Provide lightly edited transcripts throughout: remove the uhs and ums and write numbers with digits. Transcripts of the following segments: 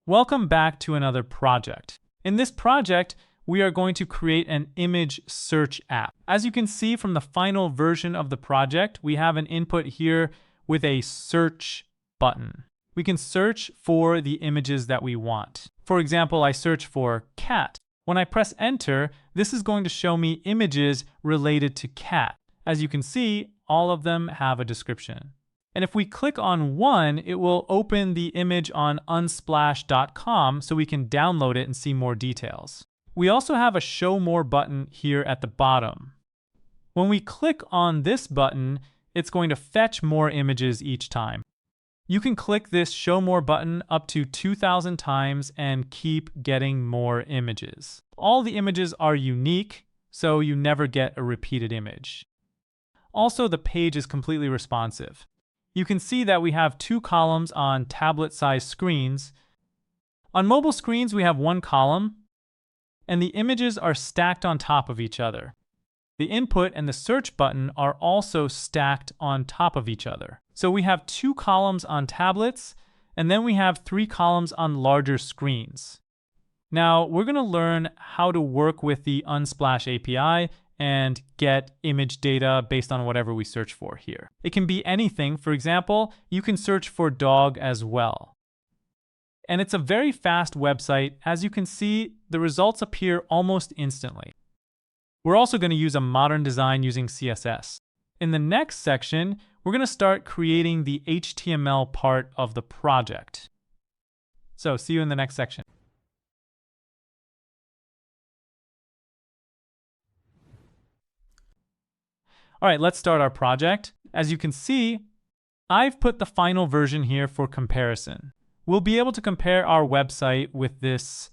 Welcome back to another project. In this project, we are going to create an image search app. As you can see from the final version of the project, we have an input here with a search button. We can search for the images that we want. For example, I search for cat. When I press enter, this is going to show me images related to cat. As you can see, all of them have a description. And if we click on one, it will open the image on unsplash.com so we can download it and see more details. We also have a show more button here at the bottom. When we click on this button, it's going to fetch more images each time. You can click this show more button up to 2,000 times and keep getting more images. All the images are unique, so you never get a repeated image. Also, the page is completely responsive. You can see that we have two columns on tablet-sized screens. On mobile screens, we have one column, and the images are stacked on top of each other. The input and the search button are also stacked on top of each other. So we have two columns on tablets, and then we have three columns on larger screens. Now, we're going to learn how to work with the Unsplash API and get image data based on whatever we search for here. It can be anything. For example, you can search for dog as well. And it's a very fast website. As you can see, the results appear almost instantly. We're also going to use a modern design using CSS. In the next section, we're going to start creating the HTML part of the project. So see you in the next section. All right, let's start our project. As you can see, I've put the final version here for comparison. We'll be able to compare our website with this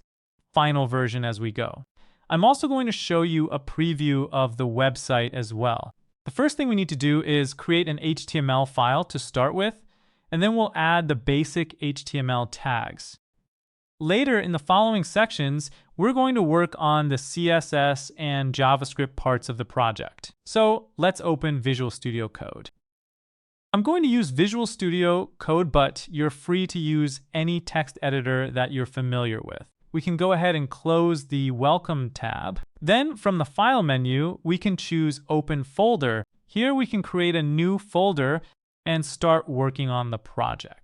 final version as we go. I'm also going to show you a preview of the website as well. The first thing we need to do is create an HTML file to start with, and then we'll add the basic HTML tags. Later in the following sections, we're going to work on the CSS and JavaScript parts of the project. So let's open Visual Studio Code. I'm going to use Visual Studio Code, but you're free to use any text editor that you're familiar with. We can go ahead and close the Welcome tab. Then from the File menu, we can choose Open Folder. Here we can create a new folder and start working on the project.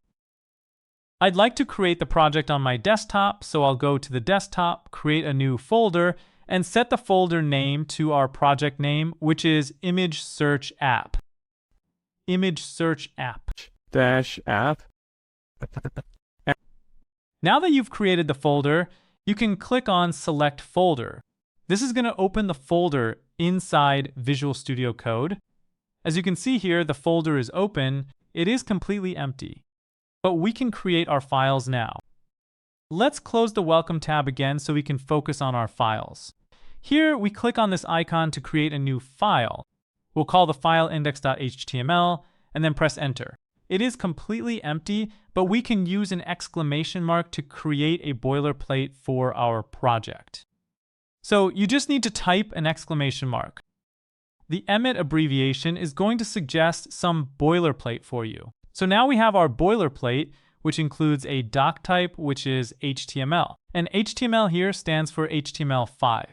I'd like to create the project on my desktop, so I'll go to the desktop, create a new folder, and set the folder name to our project name, which is Image Search App. Image Search App. -app. Now that you've created the folder, you can click on Select Folder. This is going to open the folder inside Visual Studio Code. As you can see here, the folder is open. It is completely empty. But we can create our files now. Let's close the Welcome tab again so we can focus on our files. Here, we click on this icon to create a new file. We'll call the file index.html and then press Enter. It is completely empty, but we can use an exclamation mark to create a boilerplate for our project. So you just need to type an exclamation mark. The EMIT abbreviation is going to suggest some boilerplate for you. So now we have our boilerplate, which includes a doc type, which is HTML. And HTML here stands for HTML5.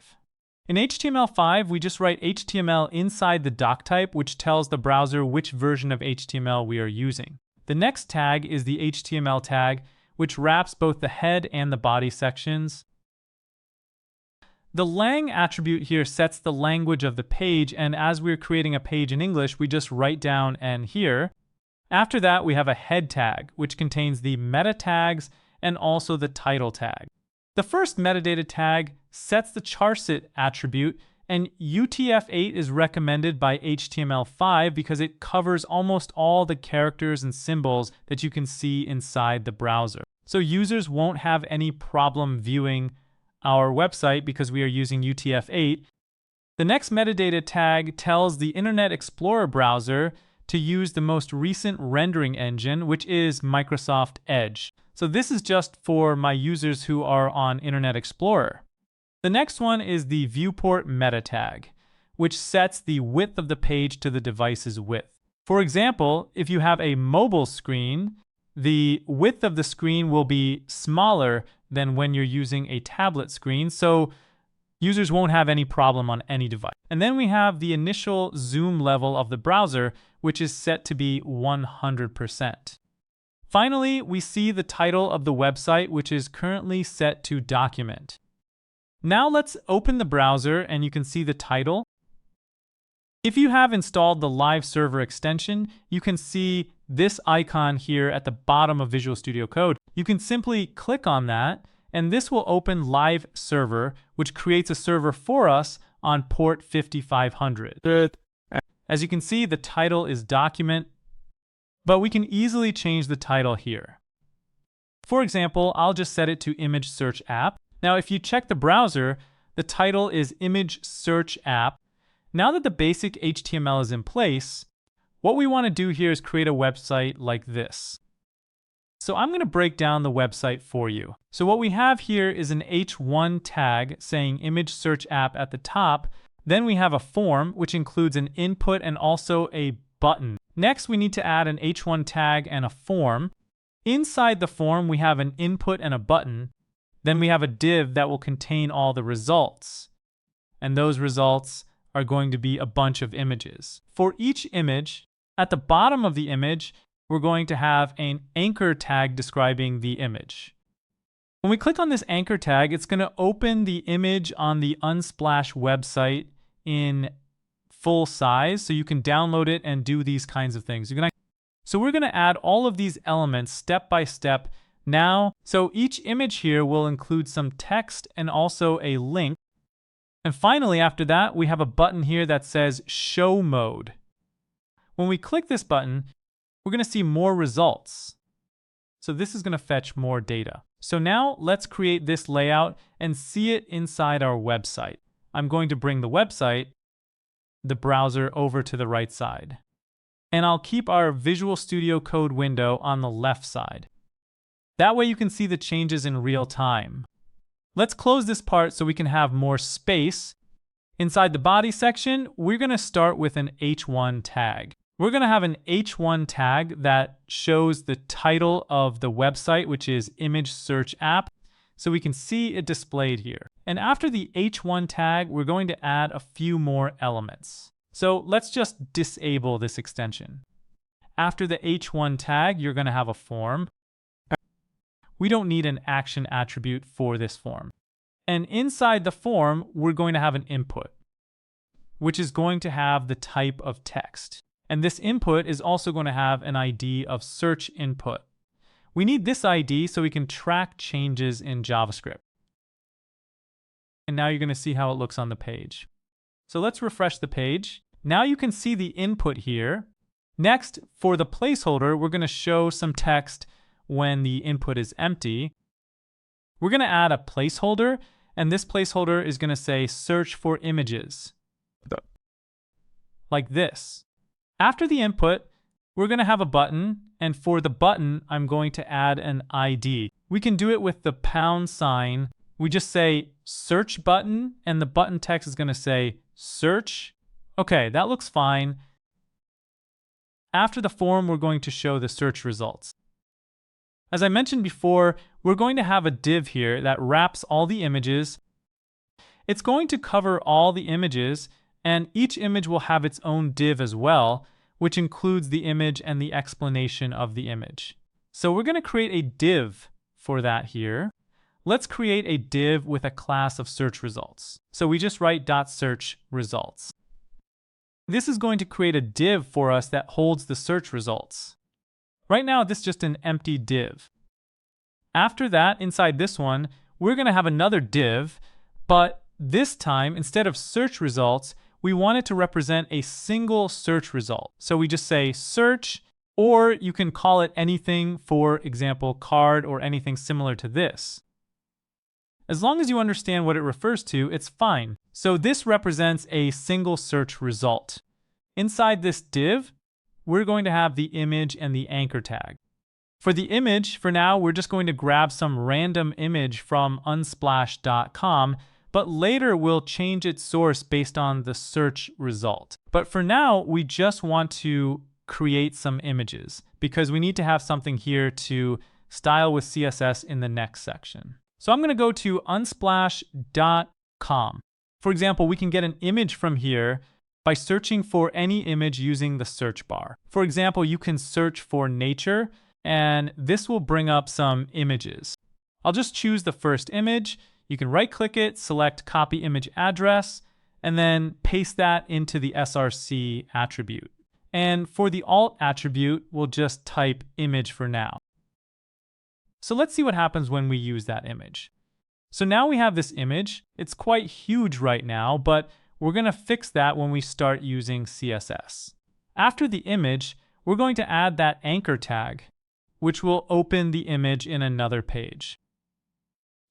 In HTML5, we just write HTML inside the doc type, which tells the browser which version of HTML we are using. The next tag is the HTML tag, which wraps both the head and the body sections. The lang attribute here sets the language of the page, and as we're creating a page in English, we just write down "and" here. After that, we have a head tag, which contains the meta tags and also the title tag. The first metadata tag sets the charset attribute, and UTF-8 is recommended by HTML5 because it covers almost all the characters and symbols that you can see inside the browser. So users won't have any problem viewing our website because we are using UTF-8. The next metadata tag tells the Internet Explorer browser to use the most recent rendering engine, which is Microsoft Edge. So this is just for my users who are on Internet Explorer. The next one is the viewport meta tag, which sets the width of the page to the device's width. For example, if you have a mobile screen, the width of the screen will be smaller than when you're using a tablet screen, so users won't have any problem on any device. And then we have the initial zoom level of the browser, which is set to be 100%. Finally, we see the title of the website, which is currently set to document. Now let's open the browser and you can see the title. If you have installed the live server extension, you can see this icon here at the bottom of Visual Studio Code. You can simply click on that, and this will open live server, which creates a server for us on port 5500. Good. As you can see, the title is document, but we can easily change the title here. For example, I'll just set it to image search app. Now, if you check the browser, the title is image search app. Now that the basic HTML is in place, what we want to do here is create a website like this. So I'm going to break down the website for you. So what we have here is an H1 tag saying image search app at the top. Then we have a form, which includes an input and also a button. Next, we need to add an H1 tag and a form. Inside the form, we have an input and a button. Then we have a div that will contain all the results. And those results are going to be a bunch of images. For each image, at the bottom of the image, we're going to have an anchor tag describing the image. When we click on this anchor tag, it's going to open the image on the Unsplash website in full size, so you can download it and do these kinds of things. So we're going to add all of these elements step by step now. So each image here will include some text and also a link. And finally, after that, we have a button here that says Show Mode. When we click this button, we're going to see more results. So this is going to fetch more data. So now let's create this layout and see it inside our website. I'm going to bring the website, the browser, over to the right side. And I'll keep our Visual Studio Code window on the left side. That way you can see the changes in real time. Let's close this part so we can have more space. Inside the body section, we're going to start with an H1 tag. We're going to have an H1 tag that shows the title of the website, which is image search app, so we can see it displayed here. And after the H1 tag, we're going to add a few more elements. So let's just disable this extension. After the H1 tag, you're going to have a form. We don't need an action attribute for this form. And inside the form, we're going to have an input, which is going to have the type of text. And this input is also going to have an ID of search input. We need this ID so we can track changes in JavaScript. And now you're going to see how it looks on the page. So let's refresh the page. Now you can see the input here. Next, for the placeholder, we're going to show some text when the input is empty. We're going to add a placeholder, and this placeholder is going to say search for images. Like this. After the input, we're going to have a button, and for the button, I'm going to add an ID. We can do it with the #. We just say search button, and the button text is going to say search. Okay, that looks fine. After the form, we're going to show the search results. As I mentioned before, we're going to have a div here that wraps all the images. It's going to cover all the images, and each image will have its own div as well, which includes the image and the explanation of the image. So we're going to create a div for that here. Let's create a div with a class of search results. So we just write .search results. This is going to create a div for us that holds the search results. Right now, this is just an empty div. After that, inside this one, we're going to have another div, but this time, instead of search results, we want it to represent a single search result. So we just say search, or you can call it anything, for example, card or anything similar to this. As long as you understand what it refers to, it's fine. So this represents a single search result. Inside this div, we're going to have the image and the anchor tag. For the image, for now, we're just going to grab some random image from unsplash.com, but later we'll change its source based on the search result. But for now, we just want to create some images because we need to have something here to style with CSS in the next section. So I'm going to go to unsplash.com. For example, we can get an image from here by searching for any image using the search bar. For example, you can search for nature, and this will bring up some images. I'll just choose the first image. You can right-click it, select copy image address, and then paste that into the src attribute. And for the alt attribute, we'll just type image for now. So let's see what happens when we use that image. So now we have this image. It's quite huge right now, but we're going to fix that when we start using CSS. After the image, we're going to add that anchor tag, which will open the image in another page.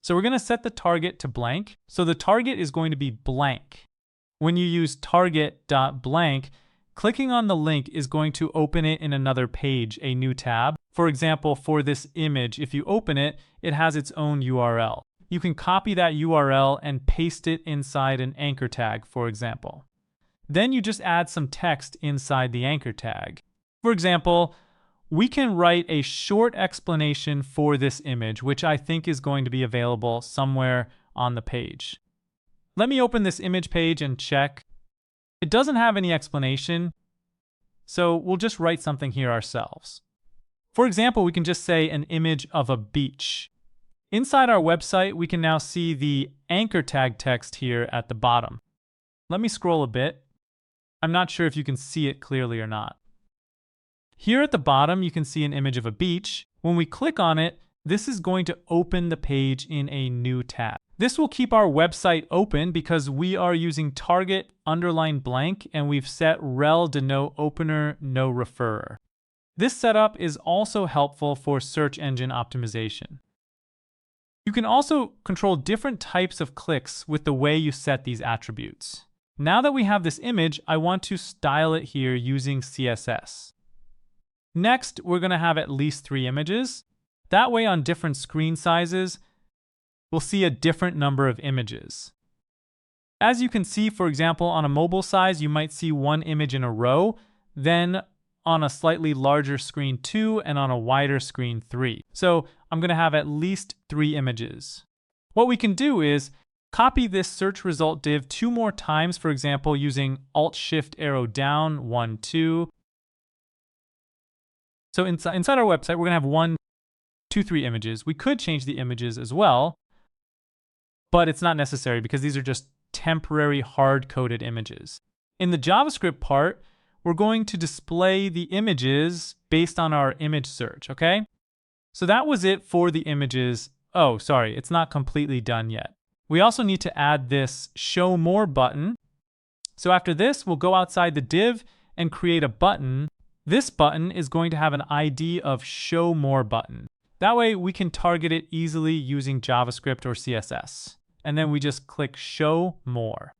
So we're going to set the target to blank. So the target is going to be blank. When you use target.blank, clicking on the link is going to open it in another page, a new tab. For example, for this image, if you open it, it has its own URL. You can copy that URL and paste it inside an anchor tag, for example. Then you just add some text inside the anchor tag. For example, we can write a short explanation for this image, which I think is going to be available somewhere on the page. Let me open this image page and check. It doesn't have any explanation, so we'll just write something here ourselves. For example, we can just say an image of a beach. Inside our website, we can now see the anchor tag text here at the bottom. Let me scroll a bit. I'm not sure if you can see it clearly or not. Here at the bottom, you can see an image of a beach. When we click on it, this is going to open the page in a new tab. This will keep our website open because we are using target _blank and we've set rel denote opener no referrer. This setup is also helpful for search engine optimization. You can also control different types of clicks with the way you set these attributes. Now that we have this image, I want to style it here using CSS. Next, we're going to have at least 3 images. That way, on different screen sizes, we'll see a different number of images. As you can see, for example, on a mobile size, you might see 1 image in a row, then on a slightly larger screen 2, and on a wider screen 3. So I'm going to have at least 3 images. What we can do is copy this search result div 2 more times, for example, using Alt-Shift-Arrow down, 1, 2. So inside our website, we're going to have 1, 2, 3 images. We could change the images as well, but it's not necessary because these are just temporary hard-coded images. In the JavaScript part, we're going to display the images based on our image search, okay? So that was it for the images. Oh, sorry, it's not completely done yet. We also need to add this show more button. So after this, we'll go outside the div and create a button. This button is going to have an ID of show more button. That way we can target it easily using JavaScript or CSS. And then we just click show more.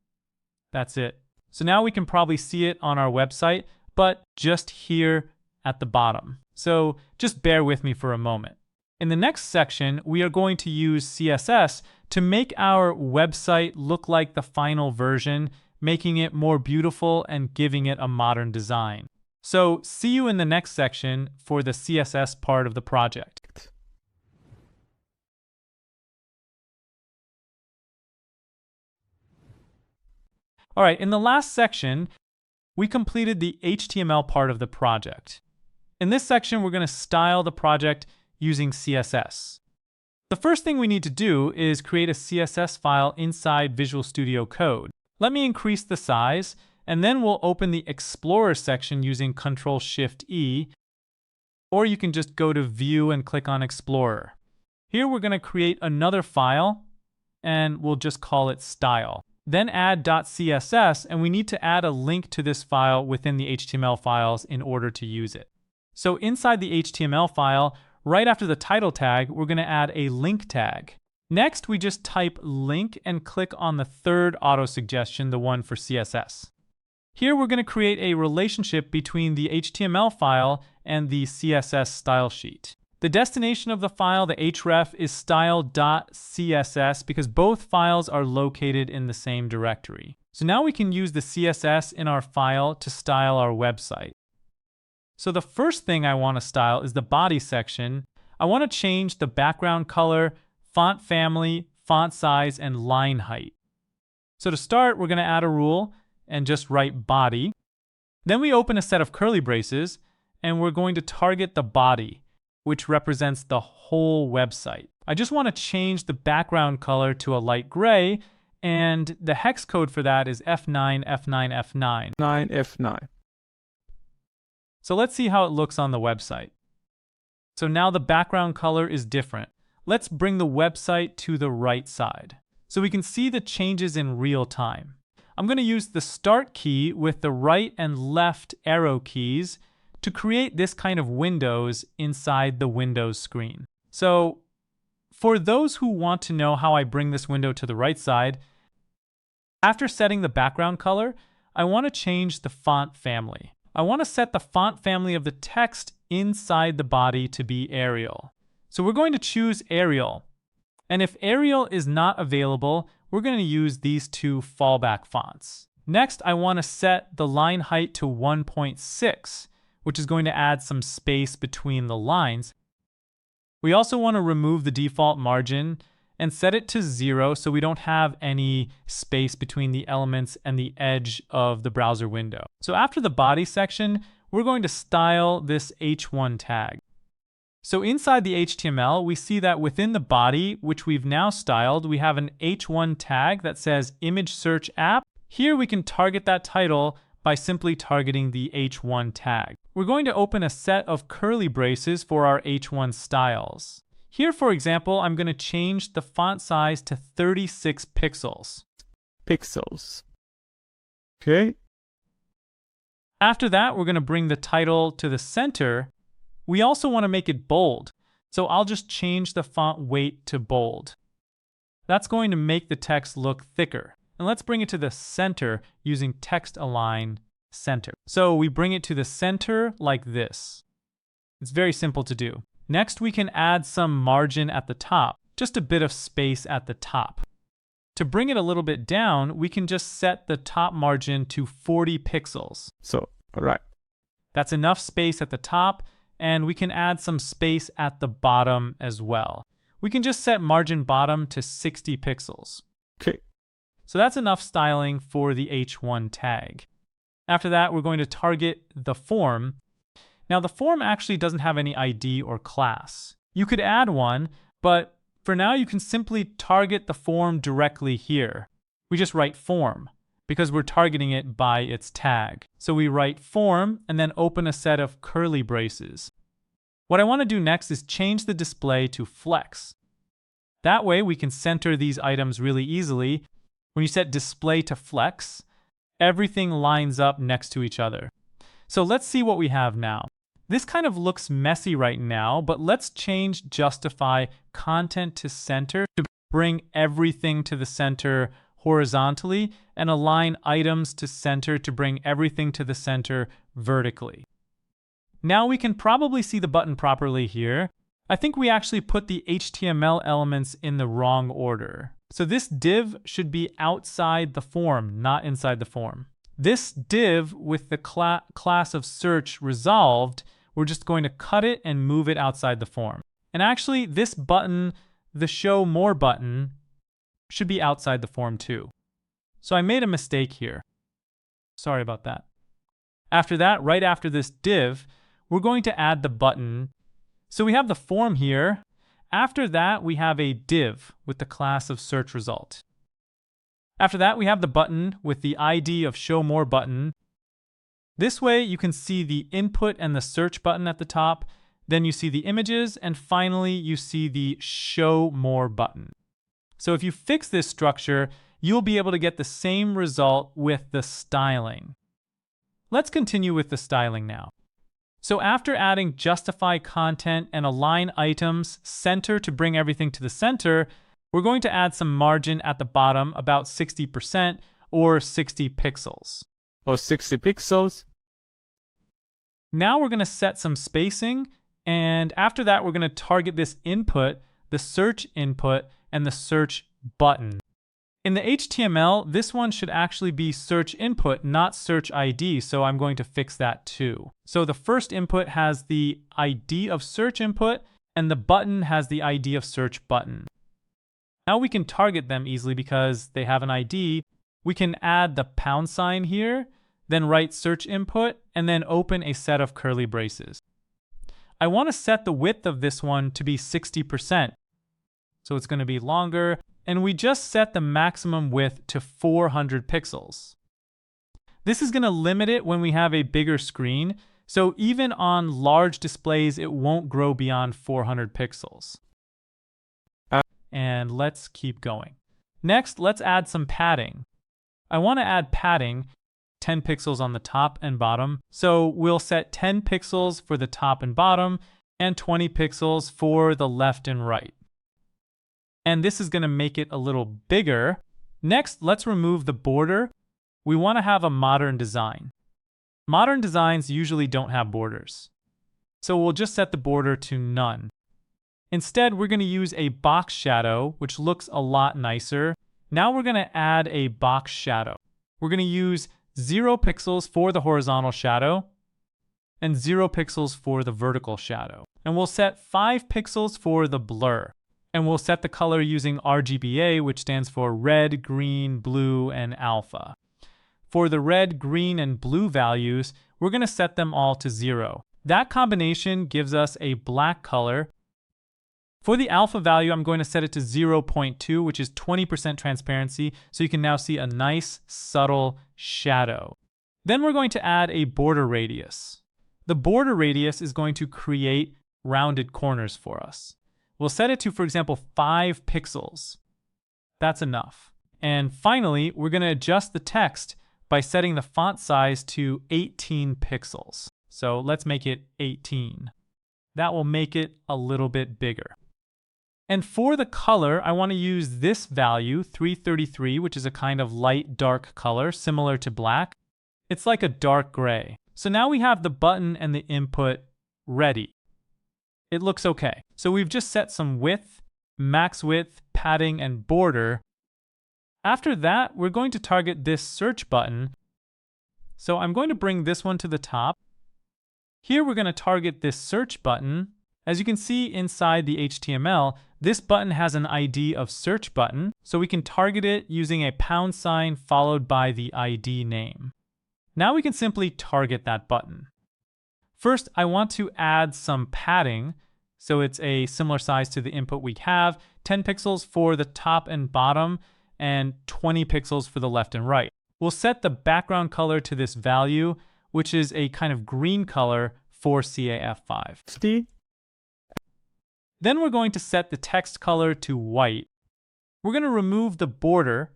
That's it. So now we can probably see it on our website, but just here at the bottom. So just bear with me for a moment. In the next section, we are going to use CSS to make our website look like the final version, making it more beautiful and giving it a modern design. So see you in the next section for the CSS part of the project. All right, in the last section, we completed the HTML part of the project. In this section, we're going to style the project using CSS. The first thing we need to do is create a CSS file inside Visual Studio Code. Let me increase the size, and then we'll open the Explorer section using Ctrl-Shift-E, or you can just go to View and click on Explorer. Here we're going to create another file, and we'll just call it Style. Then add .css, and we need to add a link to this file within the HTML files in order to use it. So inside the HTML file, right after the title tag, we're going to add a link tag. Next, we just type link and click on the third auto suggestion, the one for CSS. Here we're going to create a relationship between the HTML file and the CSS style sheet. The destination of the file, the href, is style.css because both files are located in the same directory. So now we can use the CSS in our file to style our website. So the first thing I want to style is the body section. I want to change the background color, font family, font size, and line height. So to start, we're going to add a rule and just write body. Then we open a set of curly braces, and we're going to target the body, which represents the whole website. I just want to change the background color to a light gray, and the hex code for that is F9, F9, F9. 9F9. So let's see how it looks on the website. So now the background color is different. Let's bring the website to the right side so we can see the changes in real time. I'm going to use the start key with the right and left arrow keys to create this kind of windows inside the Windows screen. So for those who want to know how I bring this window to the right side, after setting the background color, I want to change the font family. I want to set the font family of the text inside the body to be Arial. So we're going to choose Arial. And if Arial is not available, we're going to use these two fallback fonts. Next, I want to set the line height to 1.6, which is going to add some space between the lines. We also want to remove the default margin and set it to 0 so we don't have any space between the elements and the edge of the browser window. So after the body section, we're going to style this h1 tag. So inside the HTML, we see that within the body, which we've now styled, we have an h1 tag that says image search app. Here we can target that title by simply targeting the h1 tag. We're going to open a set of curly braces for our h1 styles. Here, for example, I'm going to change the font size to 36 pixels. Pixels. Okay. After that, we're going to bring the title to the center. We also want to make it bold, so I'll just change the font weight to bold. That's going to make the text look thicker. And let's bring it to the center using text align center. So we bring it to the center like this. It's very simple to do. Next, we can add some margin at the top, just a bit of space at the top. To bring it a little bit down, we can just set the top margin to 40 pixels. So, all right. That's enough space at the top, and we can add some space at the bottom as well. We can just set margin bottom to 60 pixels. Okay. So that's enough styling for the h1 tag. After that, we're going to target the form. Now, the form actually doesn't have any ID or class. You could add one, but for now, you can simply target the form directly here. We just write form because we're targeting it by its tag. So we write form and then open a set of curly braces. What I want to do next is change the display to flex. That way, we can center these items really easily. When you set display to flex, everything lines up next to each other. So let's see what we have now. This kind of looks messy right now, but let's change justify content to center to bring everything to the center horizontally and align items to center to bring everything to the center vertically. Now we can probably see the button properly here. I think we actually put the HTML elements in the wrong order. So this div should be outside the form, not inside the form. This div with the class of search resolved, we're just going to cut it and move it outside the form. And actually, this button, the show more button, should be outside the form too. So I made a mistake here. Sorry about that. After that, right after this div, we're going to add the button. So we have the form here. After that, we have a div with the class of search result. After that, we have the button with the ID of show more button. This way, you can see the input and the search button at the top. Then you see the images, and finally, you see the show more button. So if you fix this structure, you'll be able to get the same result with the styling. Let's continue with the styling now. So after adding justify content and align items center to bring everything to the center, we're going to add some margin at the bottom, about 60% or 60 pixels. Or 60 pixels. Now we're going to set some spacing, and after that, we're going to target this input, the search input, and the search button. In the HTML, this one should actually be search input, not search ID, so I'm going to fix that too. So the first input has the ID of search input, and the button has the ID of search button. Now we can target them easily because they have an ID. We can add the # here, then write search input, and then open a set of curly braces. I want to set the width of this one to be 60%. So it's going to be longer, and we just set the maximum width to 400 pixels. This is going to limit it when we have a bigger screen, so even on large displays, it won't grow beyond 400 pixels. And let's keep going. Next, let's add some padding. I want to add padding, 10 pixels on the top and bottom, so we'll set 10 pixels for the top and bottom, and 20 pixels for the left and right. And this is going to make it a little bigger. Next, let's remove the border. We want to have a modern design. Modern designs usually don't have borders. So we'll just set the border to none. Instead, we're going to use a box shadow, which looks a lot nicer. Now we're going to add a box shadow. We're going to use 0 pixels for the horizontal shadow and 0 pixels for the vertical shadow. And we'll set 5 pixels for the blur. And we'll set the color using RGBA, which stands for red, green, blue, and alpha. For the red, green, and blue values, we're going to set them all to 0. That combination gives us a black color. For the alpha value, I'm going to set it to 0.2, which is 20% transparency, so you can now see a nice, subtle shadow. Then we're going to add a border radius. The border radius is going to create rounded corners for us. We'll set it to, for example, 5 pixels. That's enough. And finally, we're going to adjust the text by setting the font size to 18 pixels. So let's make it 18. That will make it a little bit bigger. And for the color, I want to use this value, 333, which is a kind of light dark color, similar to black. It's like a dark gray. So now we have the button and the input ready. It looks okay. So we've just set some width, max width, padding, and border. After that, we're going to target this search button. So I'm going to bring this one to the top. Here we're going to target this search button. As you can see inside the HTML, this button has an ID of search button, so we can target it using a # followed by the ID name. Now we can simply target that button. First, I want to add some padding, so it's a similar size to the input we have, 10 pixels for the top and bottom, and 20 pixels for the left and right. We'll set the background color to this value, which is a kind of green color for CAF5. Then we're going to set the text color to white. We're going to remove the border,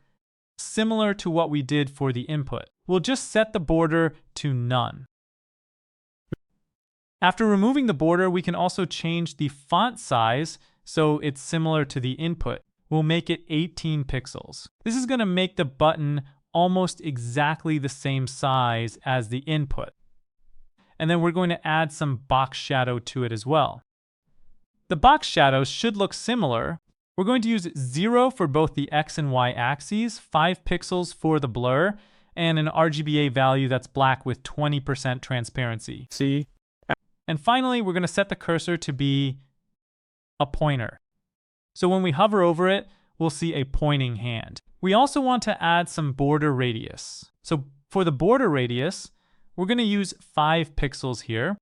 similar to what we did for the input. We'll just set the border to none. After removing the border, we can also change the font size so it's similar to the input. We'll make it 18 pixels. This is going to make the button almost exactly the same size as the input. And then we're going to add some box shadow to it as well. The box shadows should look similar. We're going to use 0 for both the X and Y axes, 5 pixels for the blur, and an RGBA value that's black with 20% transparency. And finally, we're going to set the cursor to be a pointer. So when we hover over it, we'll see a pointing hand. We also want to add some border radius. So for the border radius, we're going to use 5 pixels here.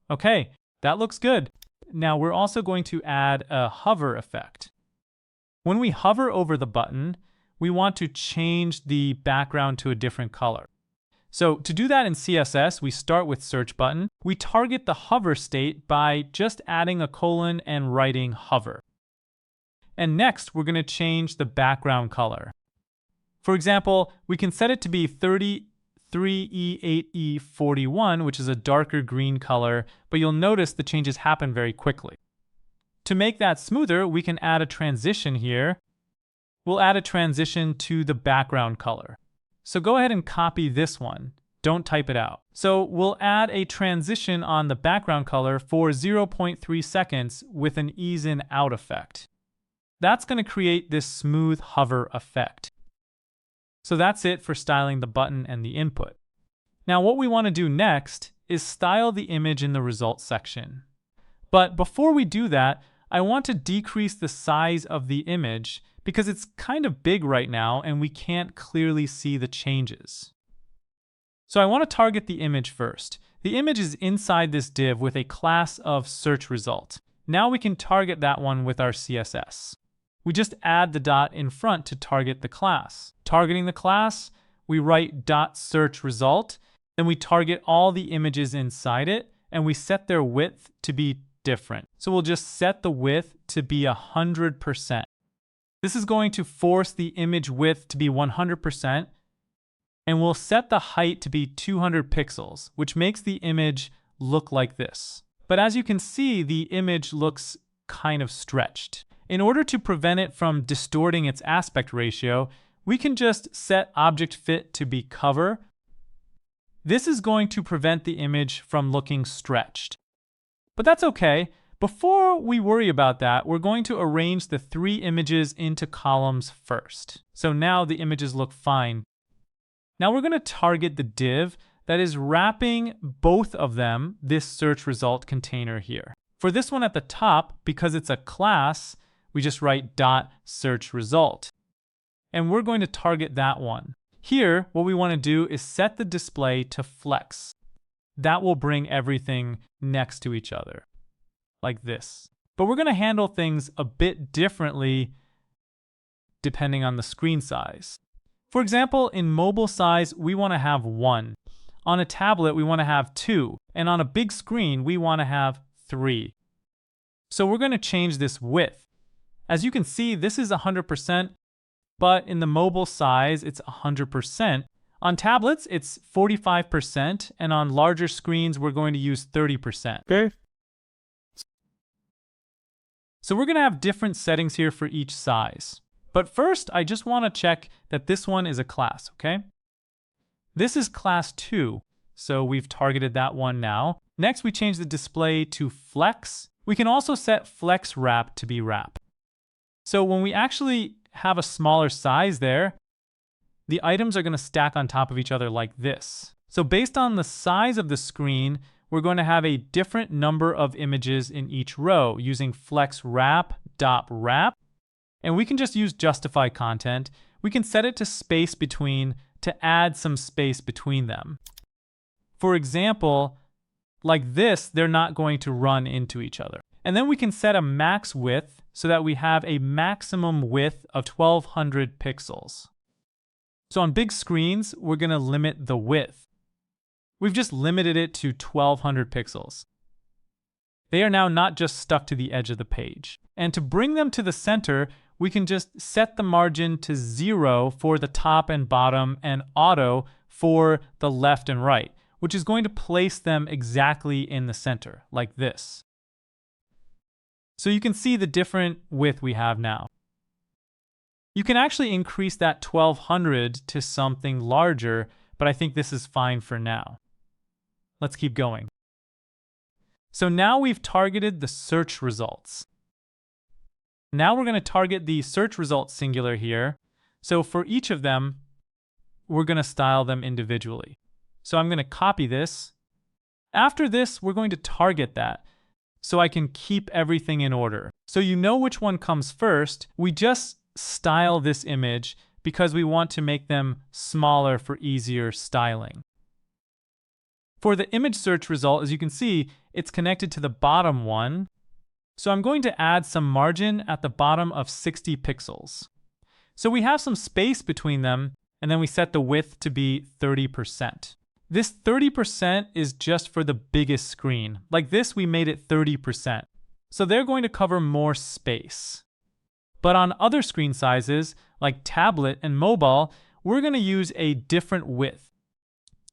Okay, that looks good. Now we're also going to add a hover effect. When we hover over the button, we want to change the background to a different color. So to do that in CSS, we start with search button. We target the hover state by just adding a colon and writing hover. And next, we're going to change the background color. For example, we can set it to be 33E8E41, which is a darker green color, but you'll notice the changes happen very quickly. To make that smoother, we can add a transition here. We'll add a transition to the background color. So go ahead and copy this one. Don't type it out. So we'll add a transition on the background color for 0.3 seconds with an ease in out effect. That's going to create this smooth hover effect. So that's it for styling the button and the input. Now what we want to do next is style the image in the results section. But before we do that, I want to decrease the size of the image because it's kind of big right now and we can't clearly see the changes. So I want to target the image first. The image is inside this div with a class of search result. Now we can target that one with our CSS. We just add the dot in front to target the class. Targeting the class, we write .search result, then we target all the images inside it, and we set their width to be different. So we'll just set the width to be 100%. This is going to force the image width to be 100%, and we'll set the height to be 200 pixels, which makes the image look like this. But as you can see, the image looks kind of stretched. In order to prevent it from distorting its aspect ratio, we can just set object fit to be cover. This is going to prevent the image from looking stretched. But that's okay. Before we worry about that, we're going to arrange the 3 images into columns first. So now the images look fine. Now we're going to target the div that is wrapping both of them, this search result container here. For this one at the top, because it's a class, we just write .search result. And we're going to target that one. Here, what we want to do is set the display to flex. That will bring everything next to each other, like this. But we're going to handle things a bit differently depending on the screen size. For example, in mobile size, we want to have 1. On a tablet, we want to have 2. And on a big screen, we want to have 3. So we're going to change this width. As you can see, this is 100%, but in the mobile size, it's 100%. On tablets, it's 45%, and on larger screens, we're going to use 30%. Okay. So we're going to have different settings here for each size. But first, I just want to check that this one is a class, okay? This is class 2, so we've targeted that one now. Next, we change the display to flex. We can also set flex wrap to be wrap. So when we actually have a smaller size there, the items are going to stack on top of each other like this. So based on the size of the screen, we're going to have a different number of images in each row using flex wrap. And we can just use justify content. We can set it to space between to add some space between them. For example, like this, they're not going to run into each other. And then we can set a max width so that we have a maximum width of 1200 pixels. So on big screens, we're going to limit the width. We've just limited it to 1200 pixels. They are now not just stuck to the edge of the page. And to bring them to the center, we can just set the margin to 0 for the top and bottom and auto for the left and right, which is going to place them exactly in the center, like this. So you can see the different width we have now. You can actually increase that 1200 to something larger, but I think this is fine for now. Let's keep going. So now we've targeted the search results. Now we're going to target the search results singular here. So for each of them, we're going to style them individually. So I'm going to copy this. After this, we're going to target that so I can keep everything in order. So you know which one comes first. We just style this image because we want to make them smaller for easier styling. For the image search result, as you can see, it's connected to the bottom one. So I'm going to add some margin at the bottom of 60 pixels. So we have some space between them, and then we set the width to be 30%. This 30% is just for the biggest screen. Like this, we made it 30%. So they're going to cover more space. But on other screen sizes, like tablet and mobile, we're going to use a different width.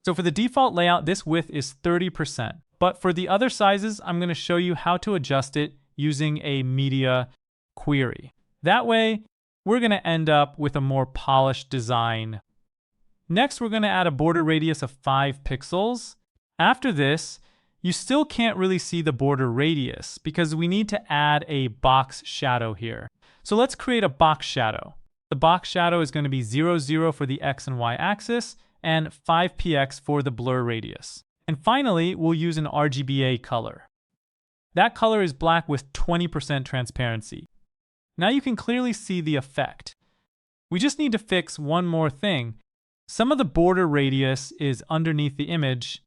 So for the default layout, this width is 30%. But for the other sizes, I'm going to show you how to adjust it using a media query. That way, we're going to end up with a more polished design. Next, we're going to add a border radius of 5 pixels. After this, you still can't really see the border radius because we need to add a box shadow here. So let's create a box shadow. The box shadow is going to be 0, 0 for the X and Y axis and 5px for the blur radius. And finally, we'll use an RGBA color. That color is black with 20% transparency. Now you can clearly see the effect. We just need to fix one more thing. Some of the border radius is underneath the image.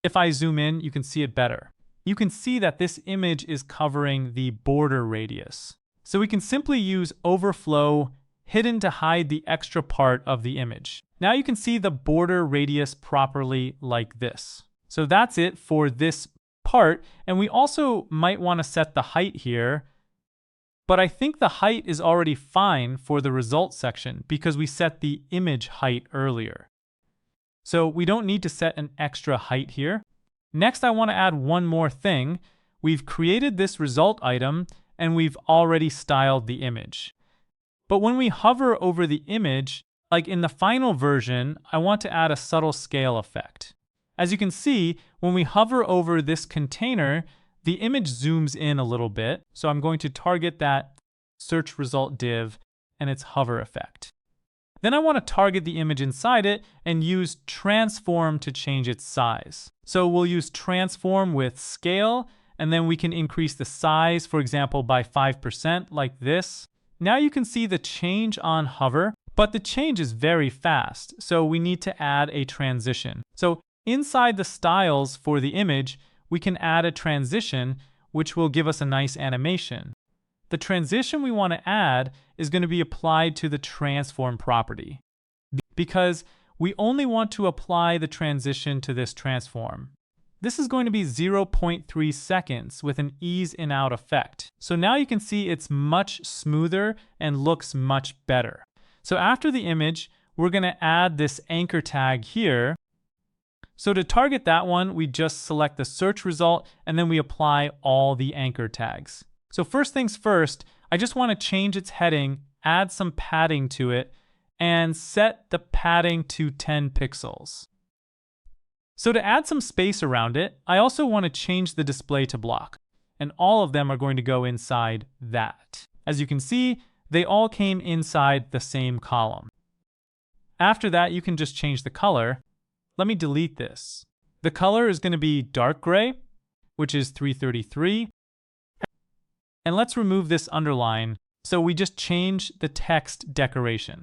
If I zoom in, you can see it better. You can see that this image is covering the border radius. So we can simply use overflow hidden to hide the extra part of the image. Now you can see the border radius properly like this. So that's it for this part. And we also might want to set the height here. But I think the height is already fine for the results section because we set the image height earlier. So we don't need to set an extra height here. Next, I want to add one more thing. We've created this result item and we've already styled the image. But when we hover over the image, like in the final version, I want to add a subtle scale effect. As you can see, when we hover over this container, the image zooms in a little bit. So I'm going to target that search result div and its hover effect. Then I want to target the image inside it and use transform to change its size. So we'll use transform with scale, and then we can increase the size, for example, by 5% like this. Now you can see the change on hover, but the change is very fast. So we need to add a transition. So inside the styles for the image, we can add a transition, which will give us a nice animation. The transition we want to add is going to be applied to the transform property because we only want to apply the transition to this transform. This is going to be 0.3 seconds with an ease in out effect. So now you can see it's much smoother and looks much better. So after the image, we're going to add this anchor tag here. So to target that one, we just select the search result and then we apply all the anchor tags. So first things first, I just want to change its heading, add some padding to it, and set the padding to 10 pixels. So to add some space around it, I also want to change the display to block, and all of them are going to go inside that. As you can see, they all came inside the same column. After that, you can just change the color. Let me delete this. The color is going to be dark gray, which is 333. And let's remove this underline. So we just change the text decoration.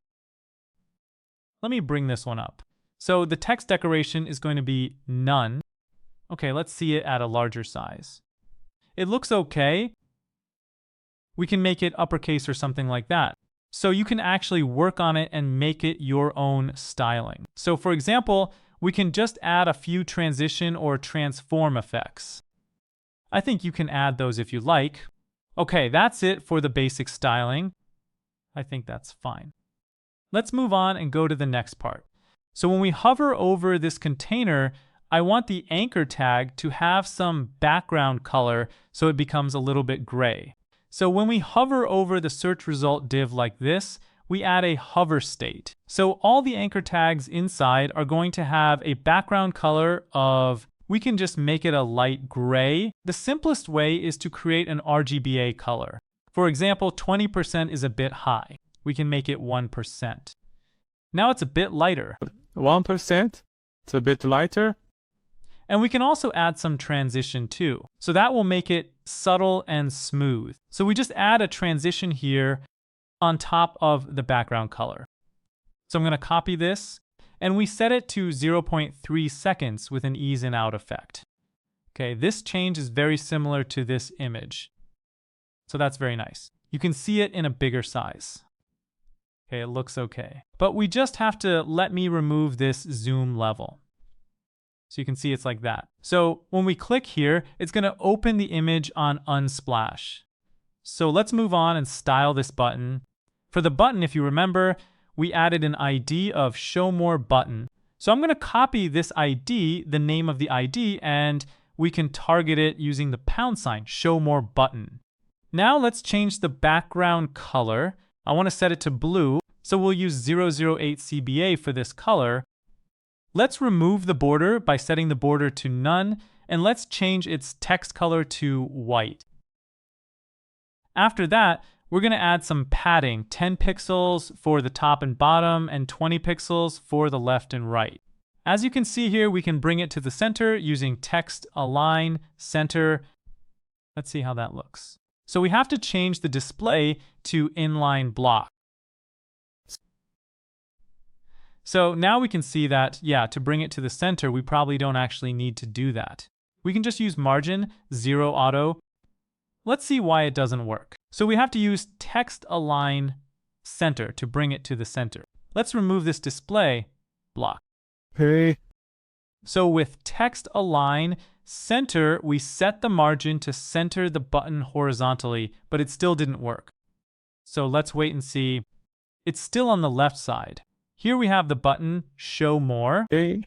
Let me bring this one up. So the text decoration is going to be none. Okay, let's see it at a larger size. It looks okay. We can make it uppercase or something like that. So you can actually work on it and make it your own styling. So for example, we can just add a few transition or transform effects. I think you can add those if you like. Okay, that's it for the basic styling. I think that's fine. Let's move on and go to the next part. So when we hover over this container, I want the anchor tag to have some background color so it becomes a little bit gray. So when we hover over the search result div like this, we add a hover state. So all the anchor tags inside are going to have a background color of, we can just make it a light gray. The simplest way is to create an RGBA color. For example, 20% is a bit high. We can make it 1%. Now it's a bit lighter. 1%? It's a bit lighter. And we can also add some transition too. So that will make it subtle and smooth. So we just add a transition here on top of the background color. So I'm going to copy this and we set it to 0.3 seconds with an ease in out effect. Okay, this change is very similar to this image. So that's very nice. You can see it in a bigger size. Okay, it looks okay. But we just have to let me remove this zoom level. So you can see it's like that. So when we click here, it's going to open the image on Unsplash. So let's move on and style this button. For the button, if you remember, we added an ID of show more button. So I'm going to copy this ID, the name of the ID, and we can target it using the # show more button. Now let's change the background color. I want to set it to blue, so we'll use 008 CBA for this color. Let's remove the border by setting the border to none, and let's change its text color to white. After that, we're going to add some padding, 10 pixels for the top and bottom and 20 pixels for the left and right. As you can see here, we can bring it to the center using text align center. Let's see how that looks. So we have to change the display to inline block. So now we can see that, yeah, to bring it to the center, we probably don't actually need to do that. We can just use margin, 0 auto. Let's see why it doesn't work. So we have to use text align center to bring it to the center. Let's remove this display block. Hey. So with text align center, we set the margin to center the button horizontally, but it still didn't work. So let's wait and see. It's still on the left side. Here we have the button show more. Okay.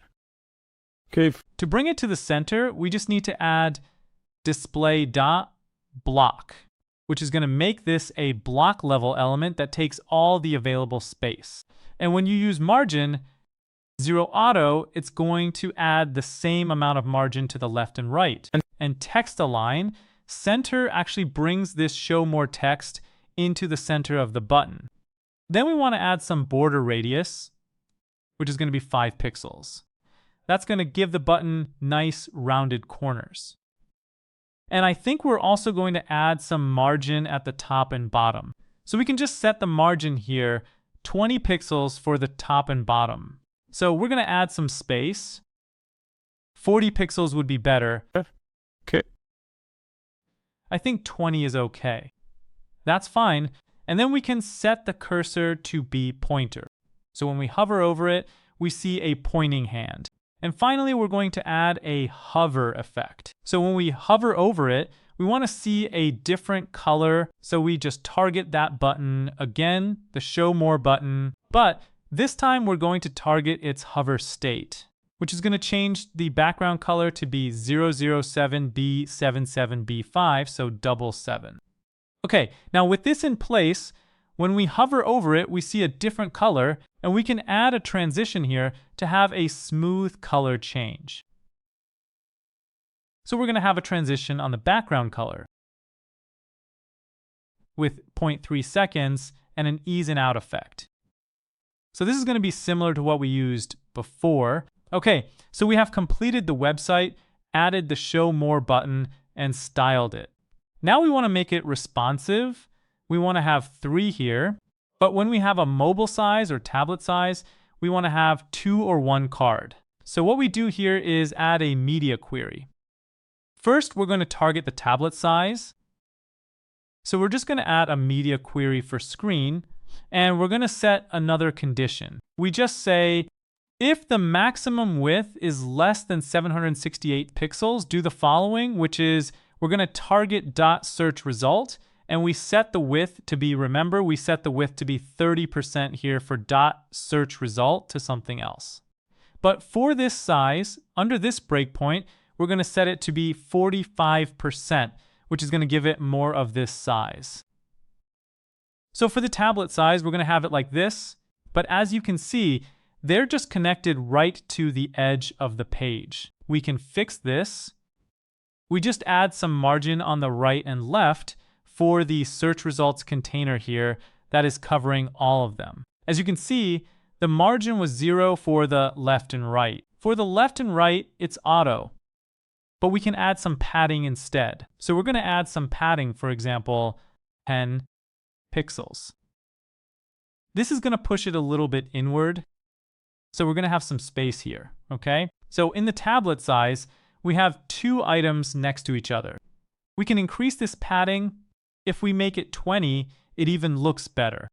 To bring it to the center, we just need to add display dot block, which is going to make this a block level element that takes all the available space. And when you use margin, 0 auto, it's going to add the same amount of margin to the left and right. And text align center actually brings this show more text into the center of the button. Then we want to add some border radius, which is going to be 5 pixels. That's going to give the button nice rounded corners. And I think we're also going to add some margin at the top and bottom. So we can just set the margin here, 20 pixels for the top and bottom. So we're going to add some space. 40 pixels would be better. Okay. I think 20 is okay. That's fine. And then we can set the cursor to be pointer. So when we hover over it, we see a pointing hand. And finally, we're going to add a hover effect. So when we hover over it, we want to see a different color. So we just target that button again, the show more button. But this time we're going to target its hover state, which is going to change the background color to be 007B77B5, so 777. Okay, now with this in place, when we hover over it, we see a different color, and we can add a transition here to have a smooth color change. So we're going to have a transition on the background color with 0.3 seconds and an ease in out effect. So this is going to be similar to what we used before. Okay, so we have completed the website, added the show more button, and styled it. Now we want to make it responsive. We want to have 3 here, but when we have a mobile size or tablet size, we want to have 2 or 1 card. So what we do here is add a media query. First, we're going to target the tablet size. So we're just going to add a media query for screen, and we're going to set another condition. We just say, if the maximum width is less than 768 pixels, do the following, which is we're going to target .search result, and we set the width to be, remember, we set the width to be 30% here for .search result to something else. But for this size, under this breakpoint, we're going to set it to be 45%, which is going to give it more of this size. So for the tablet size, we're going to have it like this, but as you can see, they're just connected right to the edge of the page. We can fix this. We just add some margin on the right and left for the search results container here that is covering all of them. As you can see, the margin was 0 for the left and right. For the left and right, it's auto, but we can add some padding instead. So we're going to add some padding, for example, 10 pixels. This is going to push it a little bit inward. So we're going to have some space here, okay? So in the tablet size, we have 2 items next to each other. We can increase this padding. If we make it 20, it even looks better.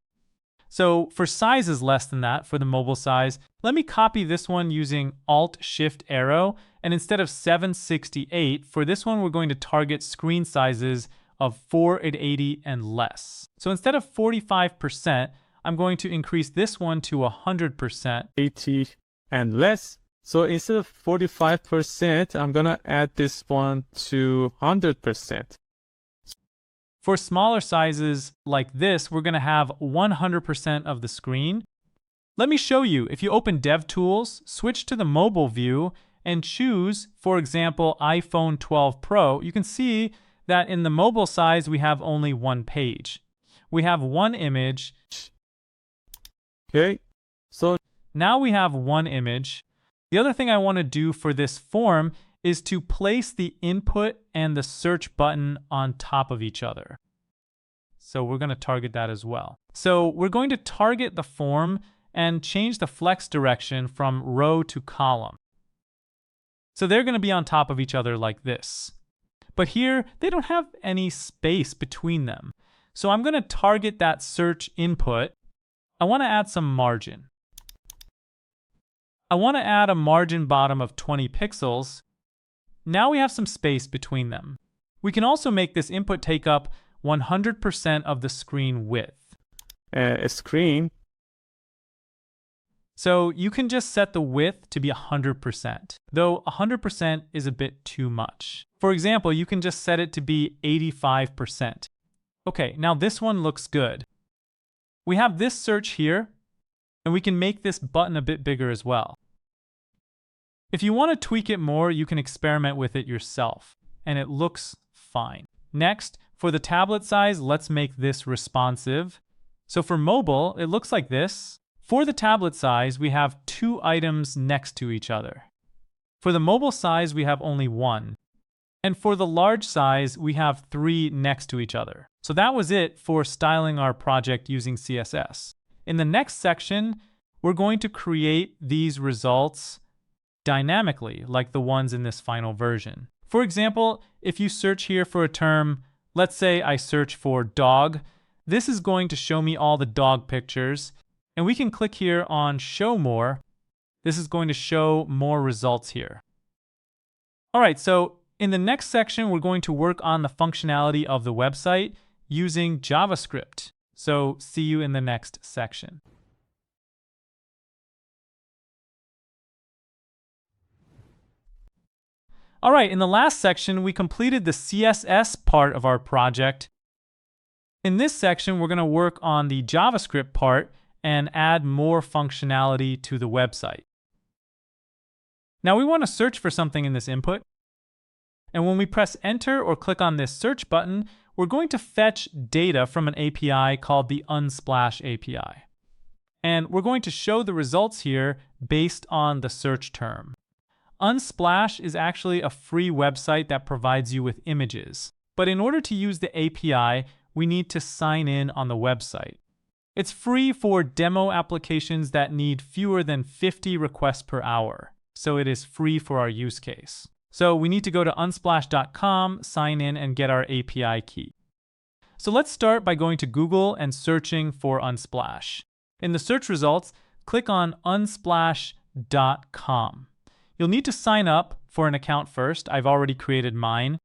So for sizes less than that, for the mobile size, let me copy this one using Alt-Shift-Arrow, and instead of 768, for this one, we're going to target screen sizes of 480 and less. So instead of 45%, I'm going to increase this one to 100%. 80 and less. So instead of 45%, I'm going to add this one to 100%. For smaller sizes like this, we're going to have 100% of the screen. Let me show you. If you open DevTools, switch to the mobile view, and choose, for example, iPhone 12 Pro, you can see that in the mobile size, we have only 1 page. we have one image. Okay, so now we have one image. The other thing I want to do for this form is to place the input and the search button on top of each other. So we're going to target that as well. So we're going to target the form and change the flex direction from row to column. So they're going to be on top of each other like this. But here, they don't have any space between them. So I'm going to target that search input. I want to add some margin. I want to add a margin bottom of 20 pixels. Now we have some space between them. We can also make this input take up 100% of the screen width. Screen. So you can just set the width to be 100%, though 100% is a bit too much. For example, you can just set it to be 85%. Okay, now this one looks good. We have this search here, and we can make this button a bit bigger as well. If you want to tweak it more, you can experiment with it yourself, and it looks fine. Next, for the tablet size, let's make this responsive. So for mobile, it looks like this. For the tablet size, we have 2 items next to each other. For the mobile size, we have only 1. And for the large size, we have 3 next to each other. So that was it for styling our project using CSS. In the next section, we're going to create these results dynamically, like the ones in this final version. For example, if you search here for a term, let's say I search for dog, this is going to show me all the dog pictures. And we can click here on Show More. This is going to show more results here. All right, so in the next section, we're going to work on the functionality of the website using JavaScript. So see you in the next section. All right, in the last section, we completed the CSS part of our project. In this section, we're going to work on the JavaScript part and add more functionality to the website. Now we want to search for something in this input. And when we press enter or click on this search button, we're going to fetch data from an API called the Unsplash API. And we're going to show the results here based on the search term. Unsplash is actually a free website that provides you with images. But in order to use the API, we need to sign in on the website. It's free for demo applications that need fewer than 50 requests per hour. So it is free for our use case. So we need to go to unsplash.com, sign in, and get our API key. So let's start by going to Google and searching for Unsplash. In the search results, click on unsplash.com. You'll need to sign up for an account first. I've already created mine.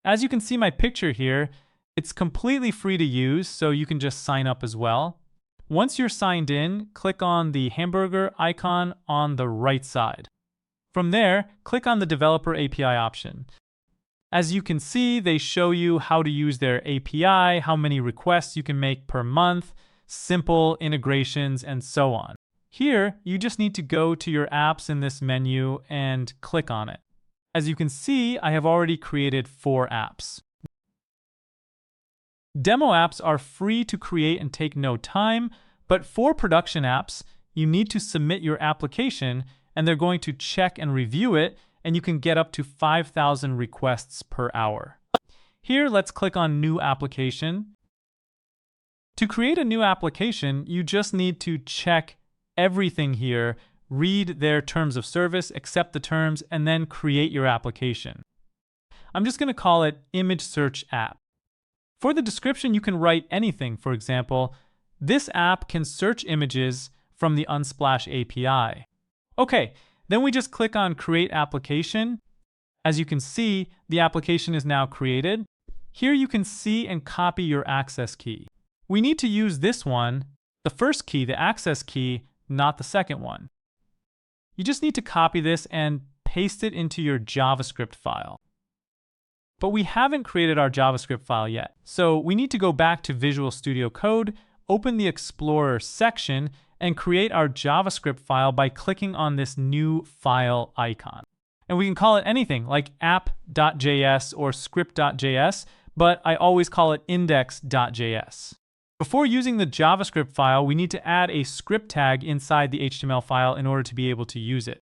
As you can see my picture here, it's completely free to use, so you can just sign up as well. Once you're signed in, click on the hamburger icon on the right side. From there, click on the Developer API option. As you can see, they show you how to use their API, how many requests you can make per month, simple integrations, and so on. Here, you just need to go to your apps in this menu and click on it. As you can see, I have already created 4 apps. Demo apps are free to create and take no time, but for production apps, you need to submit your application and they're going to check and review it, and you can get up to 5,000 requests per hour. Here, let's click on New Application. To create a new application, you just need to check everything here, read their terms of service, accept the terms, and then create your application. I'm just going to call it Image Search App. For the description, you can write anything. For example, this app can search images from the Unsplash API. Okay, then we just click on Create Application. As you can see, the application is now created. Here you can see and copy your access key. We need to use this one, the first key, the access key, not the second one. You just need to copy this and paste it into your JavaScript file. But we haven't created our JavaScript file yet. So we need to go back to Visual Studio Code, open the Explorer section, and create our JavaScript file by clicking on this new file icon. And we can call it anything like app.js or script.js, but I always call it index.js. Before using the JavaScript file, we need to add a script tag inside the HTML file in order to be able to use it.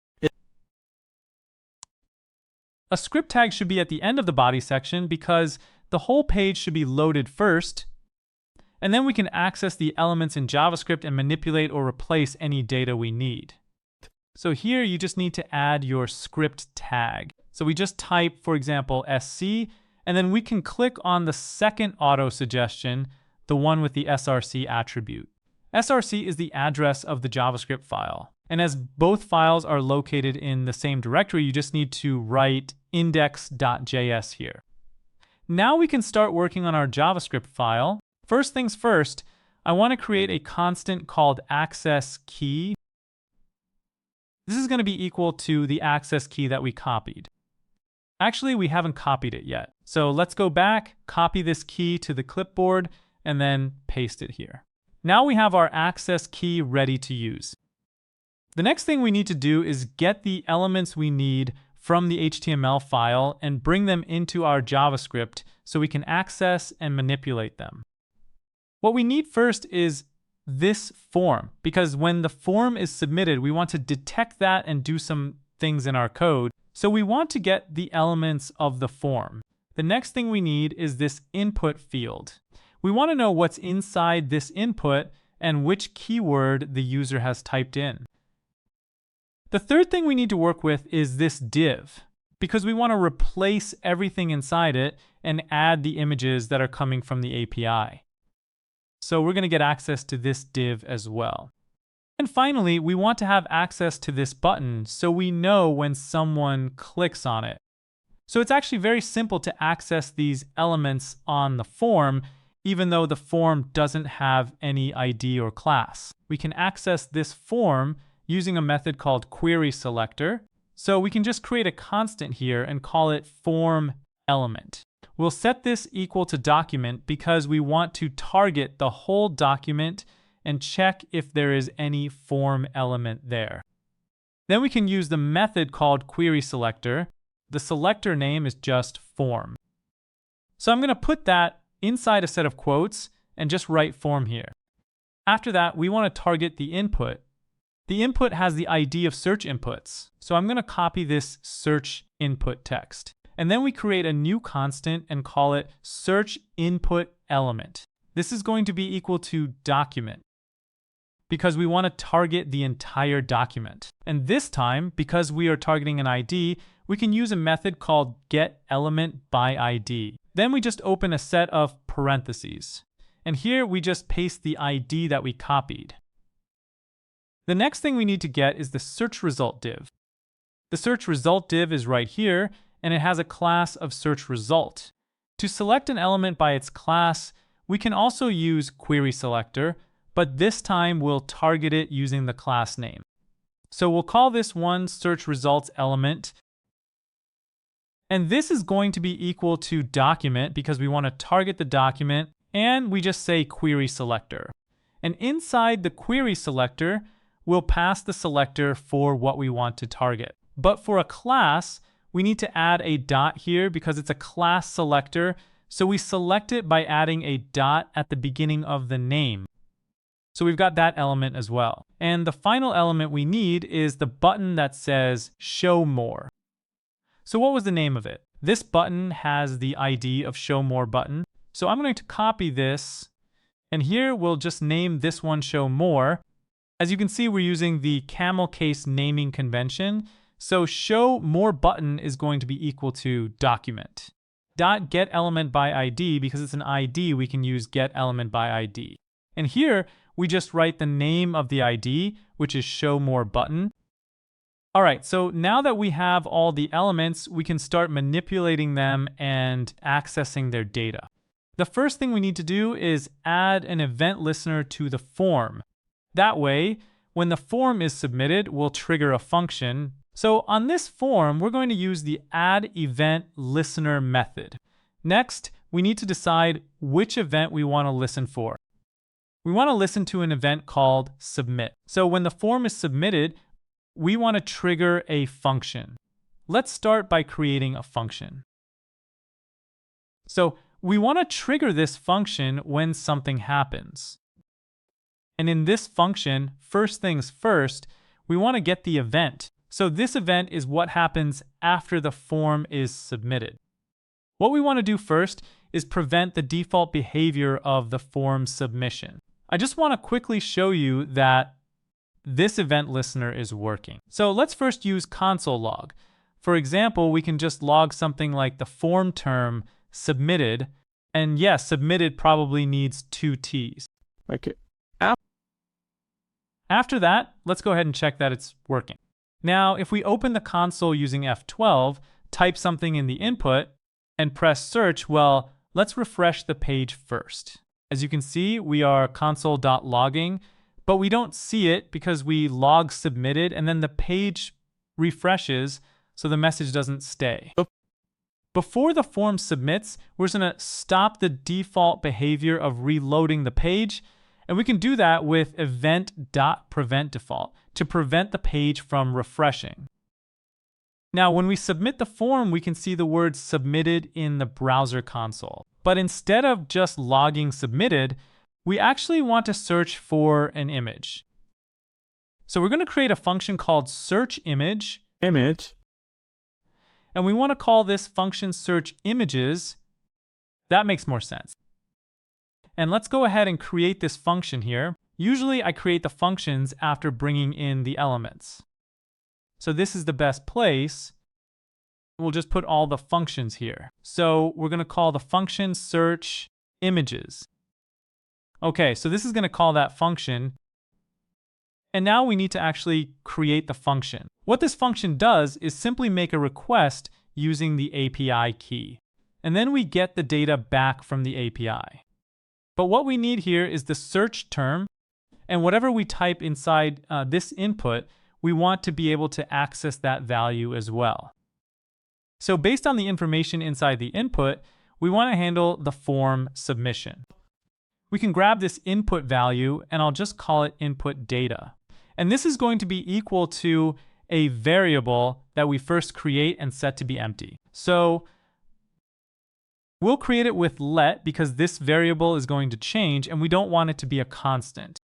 A script tag should be at the end of the body section because the whole page should be loaded first, and then we can access the elements in JavaScript and manipulate or replace any data we need. So here you just need to add your script tag. So we just type, for example, SC, and then we can click on the second auto suggestion, the one with the src attribute. src is the address of the JavaScript file. And as both files are located in the same directory, you just need to write index.js here. Now we can start working on our JavaScript file. First things first, I want to create a constant called access key. This is going to be equal to the access key that we copied. Actually, we haven't copied it yet. So let's go back, copy this key to the clipboard, and then paste it here. Now we have our access key ready to use. The next thing we need to do is get the elements we need from the HTML file and bring them into our JavaScript so we can access and manipulate them. What we need first is this form, because when the form is submitted, we want to detect that and do some things in our code. So we want to get the elements of the form. The next thing we need is this input field. We want to know what's inside this input and which keyword the user has typed in. The third thing we need to work with is this div, because we want to replace everything inside it and add the images that are coming from the API. So we're going to get access to this div as well. And finally, we want to have access to this button so we know when someone clicks on it. So it's actually very simple to access these elements on the form, even though the form doesn't have any ID or class. We can access this form using a method called query selector. So we can just create a constant here and call it form element. We'll set this equal to document because we want to target the whole document and check if there is any form element there. Then we can use the method called query selector. The selector name is just form. So I'm going to put that inside a set of quotes and just write form here. After that, we want to target the input. The input has the ID of search inputs. So I'm going to copy this search input text. And then we create a new constant and call it search input element. This is going to be equal to document because we want to target the entire document. And this time, because we are targeting an ID, we can use a method called getElementById. Then we just open a set of parentheses. And here we just paste the ID that we copied. The next thing we need to get is the search result div. The search result div is right here, and it has a class of search result. To select an element by its class, we can also use query selector, but this time we'll target it using the class name. So we'll call this one search results element. And this is going to be equal to document because we want to target the document, and we just say query selector. And inside the query selector, we'll pass the selector for what we want to target. But for a class, we need to add a dot here because it's a class selector. So we select it by adding a dot at the beginning of the name. So we've got that element as well. And the final element we need is the button that says show more. So what was the name of it? This button has the ID of show more button. So I'm going to copy this, and here we'll just name this one show more. As you can see, we're using the camel case naming convention. So show more button is going to be equal to document. Dot get element by ID, because it's an ID, we can use get element by ID. And here we just write the name of the ID, which is show more button. All right, so now that we have all the elements, we can start manipulating them and accessing their data. The first thing we need to do is add an event listener to the form. That way, when the form is submitted, we'll trigger a function. So on this form, we're going to use the add event listener method. Next, we need to decide which event we want to listen for. We want to listen to an event called submit. So when the form is submitted, we want to trigger a function. Let's start by creating a function. So we want to trigger this function when something happens. And in this function, first things first, we want to get the event. So this event is what happens after the form is submitted. What we want to do first is prevent the default behavior of the form submission. I just want to quickly show you that this event listener is working. So let's first use console log. For example, we can just log something like the form term submitted. And yes, submitted probably needs 2 T's. Okay. After that, let's go ahead and check that it's working. Now, if we open the console using F12, type something in the input, and press search, well, let's refresh the page first. As you can see, we are console.logging, but we don't see it because we log submitted and then the page refreshes so the message doesn't stay. Before the form submits, we're just going to stop the default behavior of reloading the page, and we can do that with event.preventDefault to prevent the page from refreshing. Now, when we submit the form, we can see the word submitted in the browser console. But instead of just logging submitted, we actually want to search for an image. So we're going to create a function called searchImage. And we want to call this function searchImages. That makes more sense. And let's go ahead and create this function here. Usually I create the functions after bringing in the elements. So this is the best place. We'll just put all the functions here. So we're going to call the function searchImages. Okay, so this is going to call that function. And now we need to actually create the function. What this function does is simply make a request using the API key. And then we get the data back from the API. But what we need here is the search term. And whatever we type inside this input, we want to be able to access that value as well. So based on the information inside the input, we want to handle the form submission. We can grab this input value, and I'll just call it input data. And this is going to be equal to a variable that we first create and set to be empty. So we'll create it with let because this variable is going to change and we don't want it to be a constant.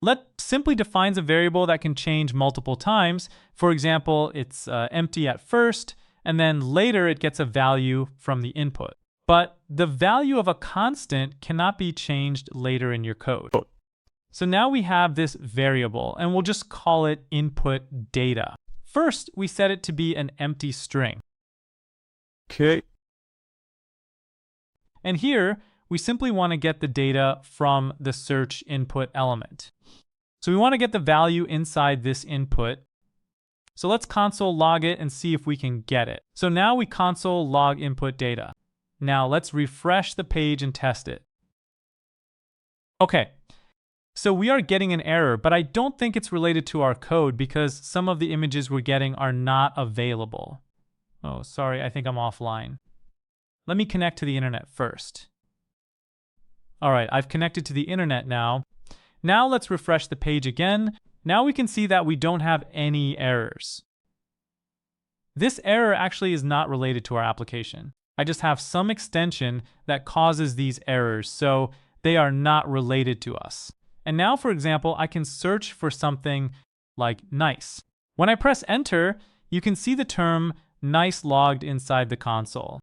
Let simply defines a variable that can change multiple times. For example, it's empty at first, and then later it gets a value from the input. But the value of a constant cannot be changed later in your code. So now we have this variable, and we'll just call it input data. First, we set it to be an empty string. Okay. And here, we simply want to get the data from the search input element. So we want to get the value inside this input. So let's console log it and see if we can get it. So now we console log input data. Now let's refresh the page and test it. Okay, so we are getting an error, but I don't think it's related to our code because some of the images we're getting are not available. Oh, sorry, I think I'm offline. Let me connect to the internet first. All right, I've connected to the internet now. Now let's refresh the page again. Now we can see that we don't have any errors. This error actually is not related to our application. I just have some extension that causes these errors, so they are not related to us. And now, for example, I can search for something like nice. When I press enter, you can see the term nice logged inside the console.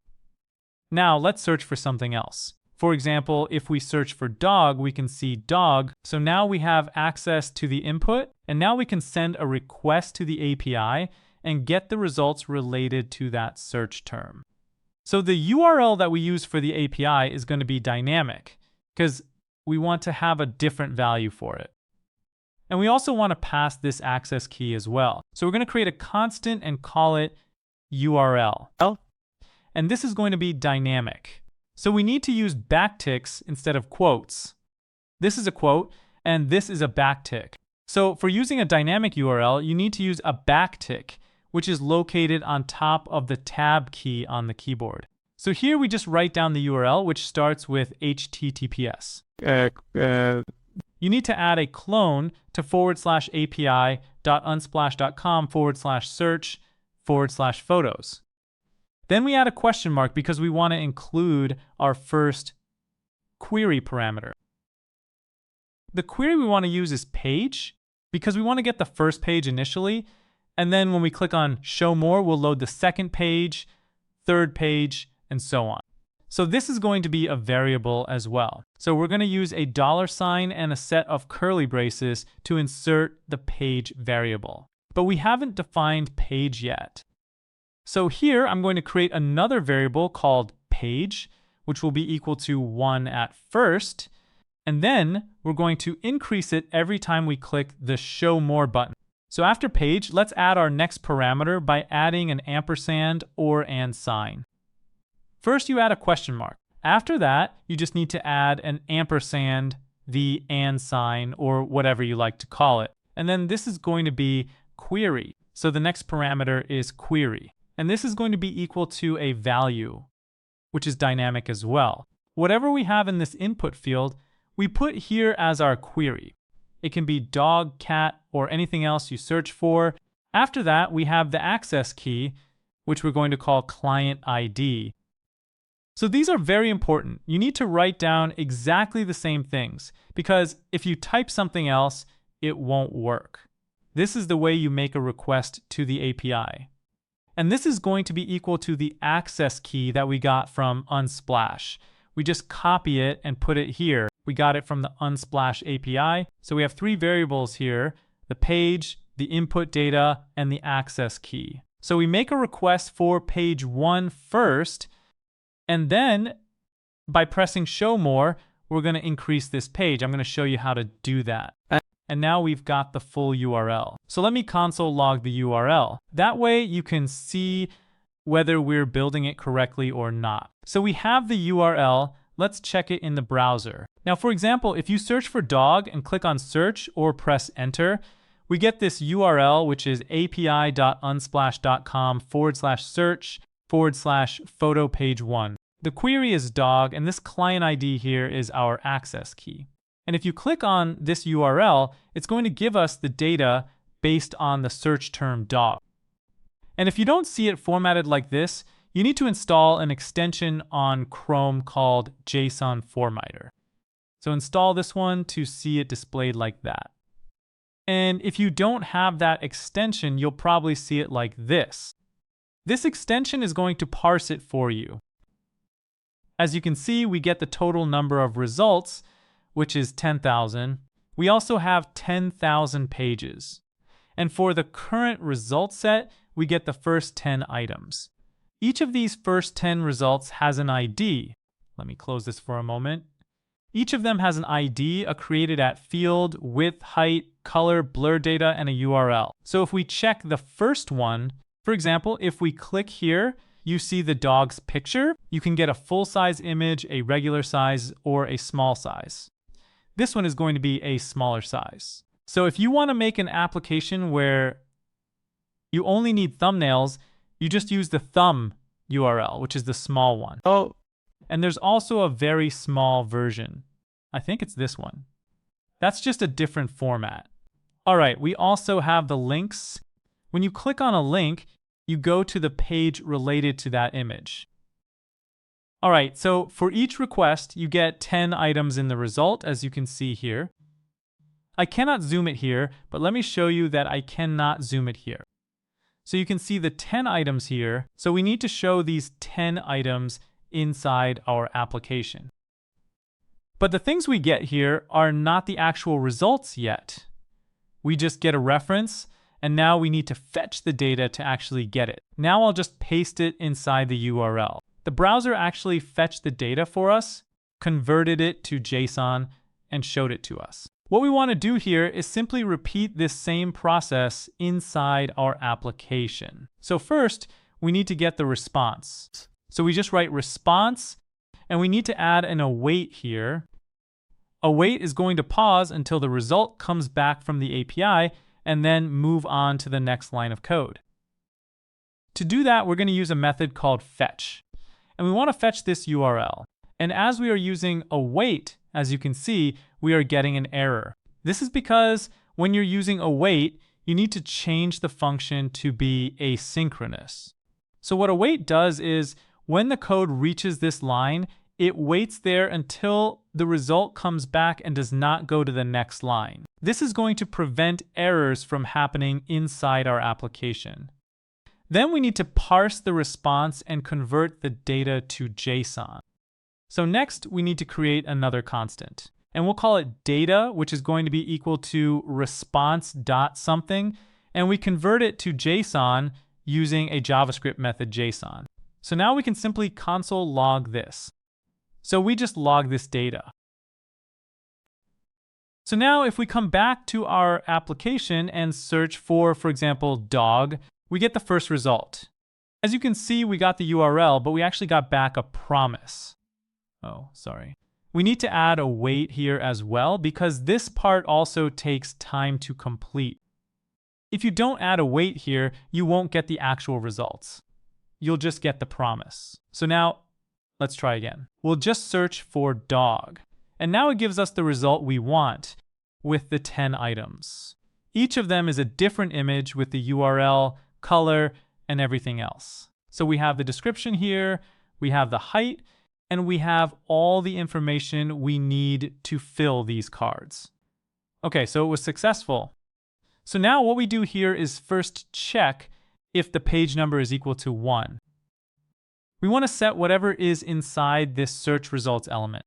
Now let's search for something else. For example, if we search for dog, we can see dog. So now we have access to the input, and now we can send a request to the API and get the results related to that search term. So the URL that we use for the API is going to be dynamic because we want to have a different value for it. And we also want to pass this access key as well. So we're going to create a constant and call it URL. And this is going to be dynamic. So we need to use backticks instead of quotes. This is a quote, and this is a backtick. So for using a dynamic URL, you need to use a backtick, which is located on top of the tab key on the keyboard. So here we just write down the URL, which starts with HTTPS. You need to add a clone to /API.unsplash.com/search/photos. Then we add a question mark because we want to include our first query parameter. The query we want to use is page because we want to get the first page initially, and then when we click on show more, we'll load the second page, third page, and so on. So this is going to be a variable as well. So we're going to use a $sign and a set of curly braces to insert the page variable. But we haven't defined page yet. So here I'm going to create another variable called page, which will be equal to 1 at first. And then we're going to increase it every time we click the show more button. So after page, let's add our next parameter by adding an ampersand or and sign. First, you add a question mark. After that, you just need to add an ampersand, the and sign, or whatever you like to call it. And then this is going to be query. So the next parameter is query. And this is going to be equal to a value, which is dynamic as well. Whatever we have in this input field, we put here as our query. It can be dog, cat, or anything else you search for. After that, we have the access key, which we're going to call client ID. So these are very important. You need to write down exactly the same things because if you type something else, it won't work. This is the way you make a request to the API. And this is going to be equal to the access key that we got from Unsplash. We just copy it and put it here. We got it from the Unsplash API. So we have 3 variables here, the page, the input data, and the access key. So we make a request for page 1 first, and then by pressing show more, we're going to increase this page. I'm going to show you how to do that. And now we've got the full URL. So let me console log the URL. That way you can see whether we're building it correctly or not. So we have the URL. Let's check it in the browser. Now, for example, if you search for dog and click on search or press enter, we get this URL, which is api.unsplash.com/search/photo page 1. The query is dog, and this client ID here is our access key. And if you click on this URL, it's going to give us the data based on the search term dog. And if you don't see it formatted like this, you need to install an extension on Chrome called JSON Formiter. So install this one to see it displayed like that. And if you don't have that extension, you'll probably see it like this. This extension is going to parse it for you. As you can see, we get the total number of results, which is 10,000. We also have 10,000 pages. And for the current result set, we get the first 10 items. Each of these first 10 results has an ID. Let me close this for a moment. Each of them has an ID, a created at field, width, height, color, blur data, and a URL. So if we check the first one, for example, if we click here, you see the dog's picture. You can get a full-size image, a regular size, or a small size. This one is going to be a smaller size. So if you want to make an application where you only need thumbnails, you just use the thumb URL, which is the small one. Oh. And there's also a very small version. I think it's this one. That's just a different format. All right, we also have the links. When you click on a link, you go to the page related to that image. All right, so for each request, you get 10 items in the result, as you can see here. I cannot zoom it here, but let me show you that I cannot zoom it here. So you can see the 10 items here. So we need to show these 10 items inside our application. But the things we get here are not the actual results yet. We just get a reference, and now we need to fetch the data to actually get it. Now I'll just paste it inside the URL. The browser actually fetched the data for us, converted it to JSON, and showed it to us. What we want to do here is simply repeat this same process inside our application. So first, we need to get the response. So we just write response, and we need to add an await here. Await is going to pause until the result comes back from the API, and then move on to the next line of code. To do that, we're going to use a method called fetch. And we want to fetch this URL. And as we are using await, as you can see, we are getting an error. This is because when you're using await, you need to change the function to be asynchronous. So what await does is when the code reaches this line, it waits there until the result comes back and does not go to the next line. This is going to prevent errors from happening inside our application. Then we need to parse the response and convert the data to JSON. So next, we need to create another constant. And we'll call it data, which is going to be equal to response.something. And we convert it to JSON using a JavaScript method JSON. So now we can simply console log this. So we just log this data. So now if we come back to our application and search for example, dog, we get the first result. As you can see, we got the URL, but we actually got back a promise. Oh, sorry. We need to add a wait here as well because this part also takes time to complete. If you don't add a wait here, you won't get the actual results. You'll just get the promise. So now, let's try again. We'll just search for dog. And now it gives us the result we want with the 10 items. Each of them is a different image with the URL, color, and everything else. So we have the description here, we have the height, and we have all the information we need to fill these cards. Okay, so it was successful. So now what we do here is first check if the page number is equal to 1. We want to set whatever is inside this search results element.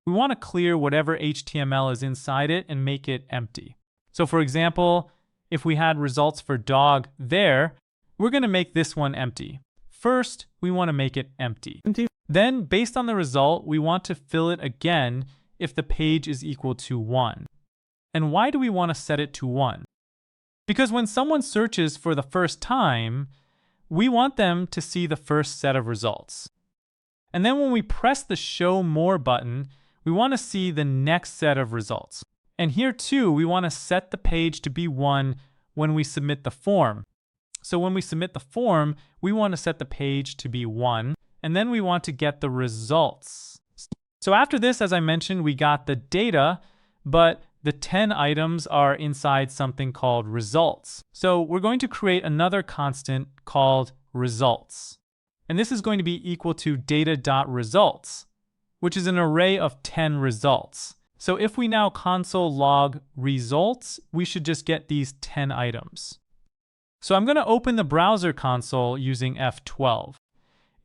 We want to clear whatever HTML is inside it and make it empty. So for example, if we had results for dog there, we're going to make this one empty. First, we want to make it empty. Then, based on the result, we want to fill it again if the page is equal to 1. And why do we want to set it to 1? Because when someone searches for the first time, we want them to see the first set of results. And then when we press the Show More button, we want to see the next set of results. And here too, we want to set the page to be 1 when we submit the form. So when we submit the form, we want to set the page to be 1, and then we want to get the results. So after this, as I mentioned, we got the data, but the 10 items are inside something called results. So we're going to create another constant called results. And this is going to be equal to data.results, which is an array of 10 results. So if we now console log results, we should just get these 10 items. So I'm going to open the browser console using F12.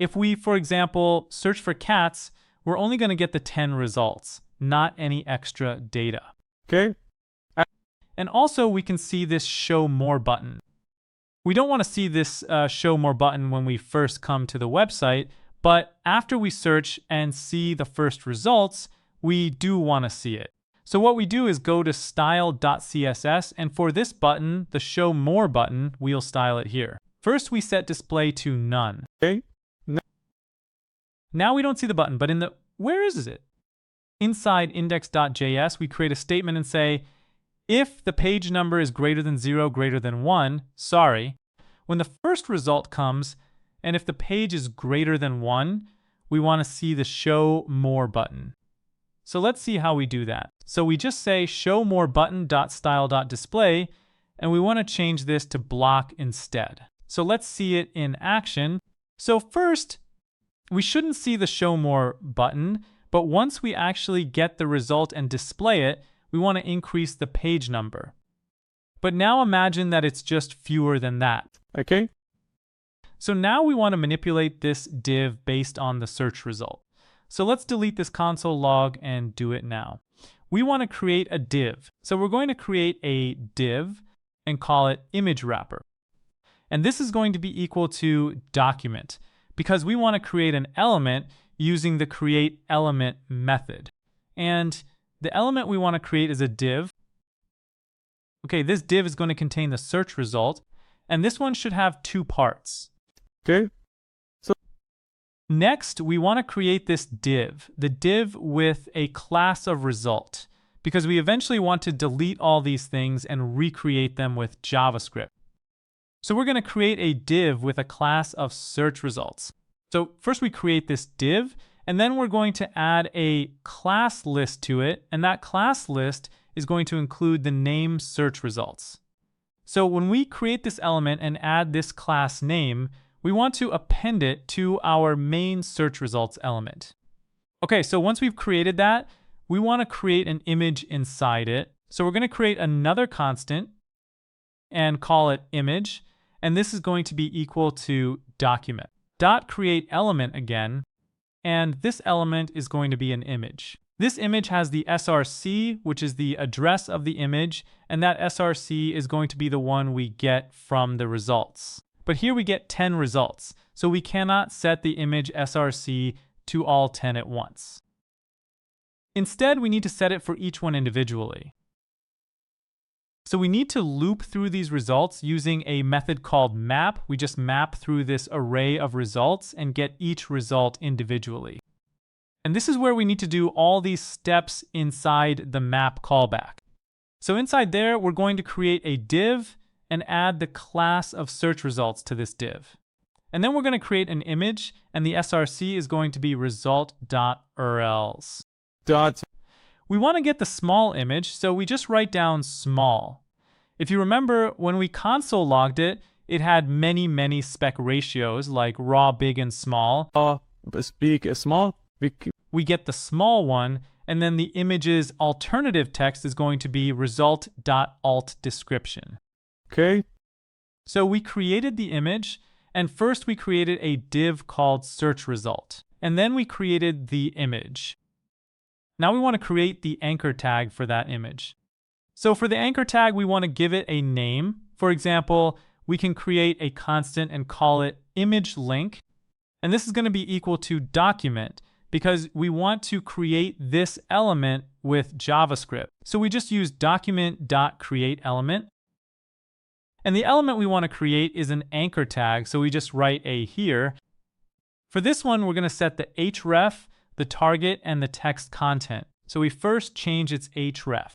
If we, for example, search for cats, we're only going to get the 10 results, not any extra data. Okay. And also we can see this Show More button. We don't want to see this Show More button when we first come to the website, but after we search and see the first results, we do want to see it. So what we do is go to style.css, and for this button, the Show More button, we'll style it here. First, we set display to none. Okay. Now we don't see the button, but where is it? Inside index.js, we create a statement and say, if the page number is greater than 0, greater than 1, sorry. When the first result comes, and if the page is greater than 1, we want to see the Show More button. So let's see how we do that. So we just say show more button.style.display, and we want to change this to block instead. So let's see it in action. So first, we shouldn't see the show more button, but once we actually get the result and display it, we want to increase the page number. But now imagine that it's just fewer than that. Okay. So now we want to manipulate this div based on the search result. So let's delete this console log and do it now. We want to create a div. So we're going to create a div and call it image wrapper. And this is going to be equal to document because we want to create an element using the create element method. And the element we want to create is a div. Okay, this div is going to contain the search result, and this one should have 2 parts. Okay. Next, we want to create this div, the div with a class of result, because we eventually want to delete all these things and recreate them with JavaScript. So we're going to create a div with a class of search results. So first we create this div, and then we're going to add a class list to it, and that class list is going to include the name search results. So when we create this element and add this class name, we want to append it to our main search results element. Okay, so once we've created that, we want to create an image inside it. So we're going to create another constant and call it image, and this is going to be equal to document. Dot create element again, and this element is going to be an image. This image has the src, which is the address of the image, and that src is going to be the one we get from the results. But here we get 10 results, so we cannot set the image src to all 10 at once. Instead, we need to set it for each one individually. So we need to loop through these results using a method called map. We just map through this array of results and get each result individually. And this is where we need to do all these steps inside the map callback. So inside there, we're going to create a div and add the class of search results to this div. And then we're going to create an image, and the src is going to be result.urls. We want to get the small image, so we just write down small. If you remember, when we console logged it, it had many spec ratios like raw, big, and small. Big, small. We get the small one, and then the image's alternative text is going to be result.altDescription. Okay. So we created the image, and first we created a div called search result, and then we created the image. Now we want to create the anchor tag for that image. So for the anchor tag, we want to give it a name. For example, we can create a constant and call it image link. And this is going to be equal to document because we want to create this element with JavaScript. So we just use document.createElement. And the element we want to create is an anchor tag. So we just write a here. For this one, we're going to set the href, the target, and the text content. So we first change its href.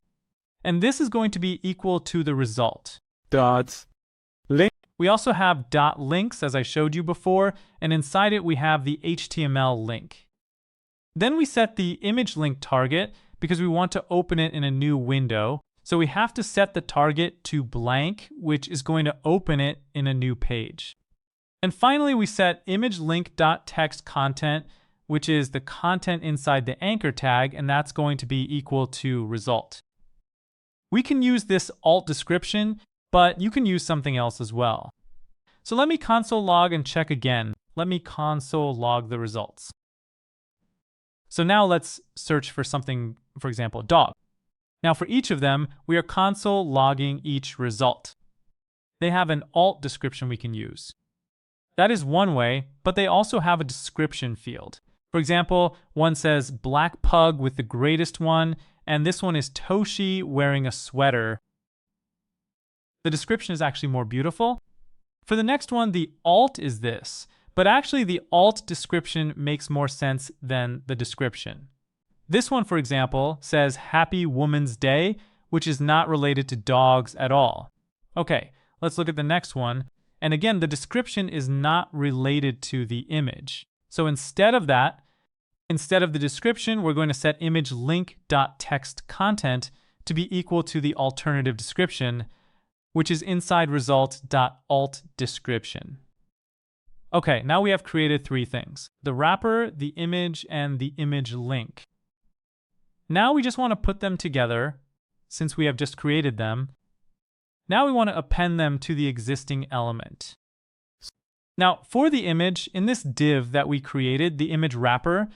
And this is going to be equal to the result. .link. We also have .links, as I showed you before, and inside it we have the HTML link. Then we set the image link target because we want to open it in a new window. So we have to set the target to blank, which is going to open it in a new page. And finally, we set image link.text content, which is the content inside the anchor tag, and that's going to be equal to result. We can use this alt description, but you can use something else as well. So let me console log and check again. Let me console log the results. So now let's search for something, for example, dog. Now for each of them, we are console logging each result. They have an alt description we can use. That is one way, but they also have a description field. For example, one says black pug with the greatest one, and this one is Toshi wearing a sweater. The description is actually more beautiful. For the next one, the alt is this, but actually the alt description makes more sense than the description. This one, for example, says Happy Woman's Day, which is not related to dogs at all. Okay, let's look at the next one. And again, the description is not related to the image. So instead of that, instead of the description, we're going to set image link.text content to be equal to the alternative description, which is inside result.altDescription. Okay, now we have created three things: the wrapper, the image, and the image link. Now we just want to put them together, since we have just created them. Now we want to append them to the existing element. Now for the image, in this div that we created, the image wrapper,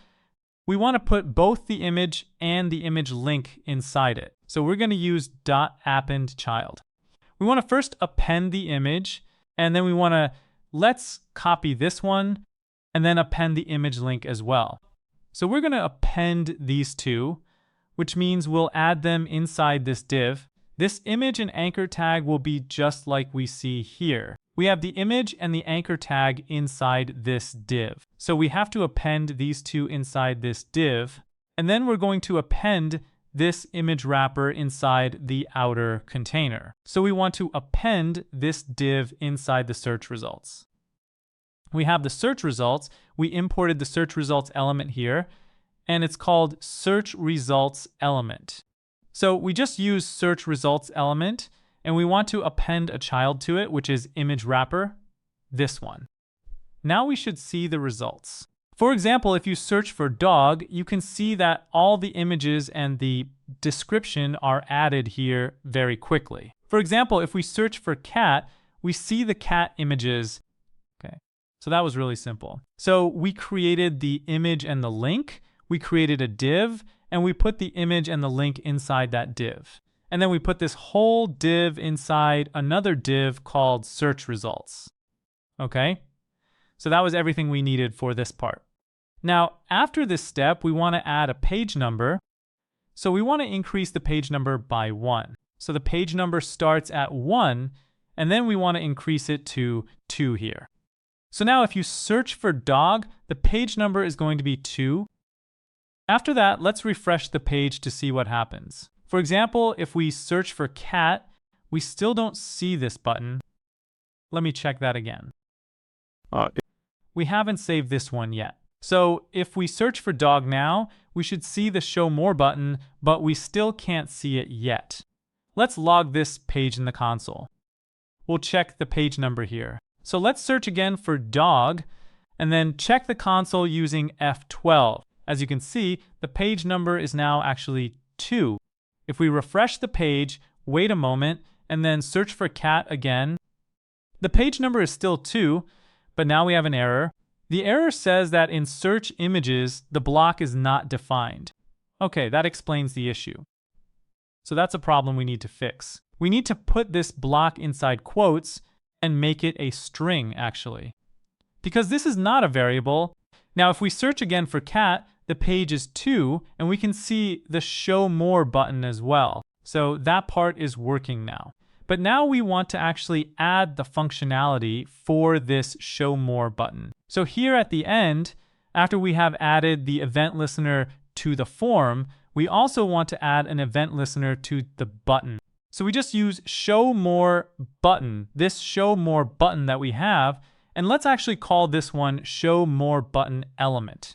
we want to put both the image and the image link inside it. So we're going to use .appendChild. We want to first append the image, and then we want to let's copy this one and then append the image link as well. So we're going to append these two, which means we'll add them inside this div. This image and anchor tag will be just like we see here. We have the image and the anchor tag inside this div. So we have to append these two inside this div, and then we're going to append this image wrapper inside the outer container. So we want to append this div inside the search results. We have the search results. We imported the search results element here, and it's called search results element. So we just use search results element, and we want to append a child to it, which is image wrapper, this one. Now we should see the results. For example, if you search for dog, you can see that all the images and the description are added here very quickly. For example, if we search for cat, we see the cat images. Okay, so that was really simple. So we created the image and the link, we created a div, and we put the image and the link inside that div. And then we put this whole div inside another div called search results. Okay, so that was everything we needed for this part. Now, after this step, we want to add a page number. So we want to increase the page number by 1. So the page number starts at 1, and then we want to increase it to 2 here. So now if you search for dog, the page number is going to be 2. After that, let's refresh the page to see what happens. For example, if we search for cat, we still don't see this button. Let me check that again. We haven't saved this one yet. So if we search for dog now, we should see the show more button, but we still can't see it yet. Let's log this page in the console. We'll check the page number here. So let's search again for dog, and then check the console using F12. As you can see, the page number is now actually 2. If we refresh the page, wait a moment, and then search for cat again, the page number is still 2, but now we have an error. The error says that in search images, the block is not defined. Okay, that explains the issue. So that's a problem we need to fix. We need to put this block inside quotes and make it a string, actually. Because this is not a variable. Now, if we search again for cat, the page is 2, and we can see the show more button as well. So that part is working now. But now we want to actually add the functionality for this show more button. So here at the end, after we have added the event listener to the form, we also want to add an event listener to the button. So we just use show more button, this show more button that we have, and let's actually call this one show more button element.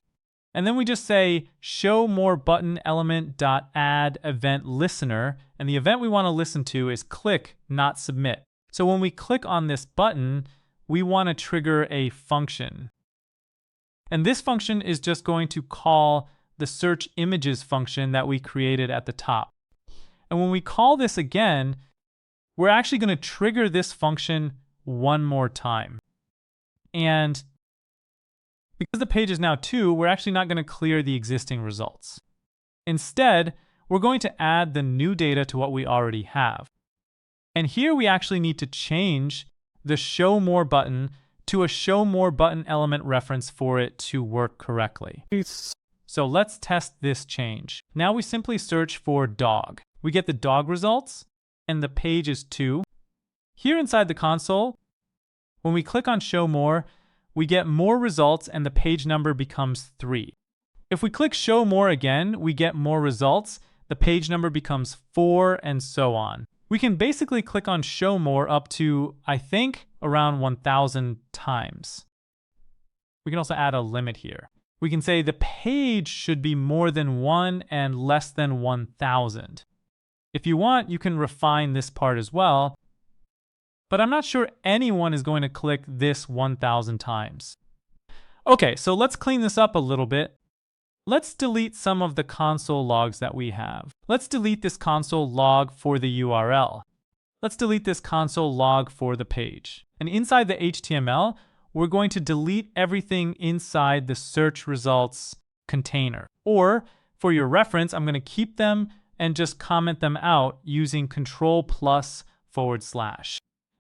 And then we just say show more button element dot add event listener, and the event we want to listen to is click, not submit. So when we click on this button, we want to trigger a function. And this function is just going to call the search images function that we created at the top. And when we call this again, we're actually going to trigger this function one more time. And because the page is now 2, we're actually not going to clear the existing results. Instead, we're going to add the new data to what we already have. And here we actually need to change the show more button to a show more button element reference for it to work correctly. So let's test this change. Now we simply search for dog. We get the dog results, and the page is 2. Here inside the console, when we click on show more, we get more results and the page number becomes 3. If we click show more again, we get more results, the page number becomes 4, and so on. We can basically click on show more up to, I think, around 1,000 times. We can also add a limit here. We can say the page should be more than 1 and less than 1,000. If you want, you can refine this part as well, but I'm not sure anyone is going to click this 1,000 times. Okay, so let's clean this up a little bit. Let's delete some of the console logs that we have. Let's delete this console log for the URL. Let's delete this console log for the page. And inside the HTML, we're going to delete everything inside the search results container. Or for your reference, I'm going to keep them and just comment them out using Control+//.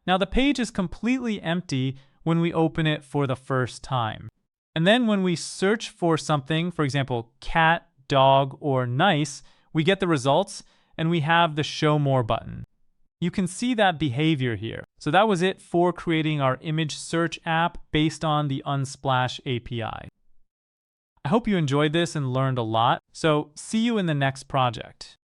Now the page is completely empty when we open it for the first time. And then when we search for something, for example, cat, dog, or nice, we get the results and we have the show more button. You can see that behavior here. So that was it for creating our image search app based on the Unsplash API. I hope you enjoyed this and learned a lot. So see you in the next project.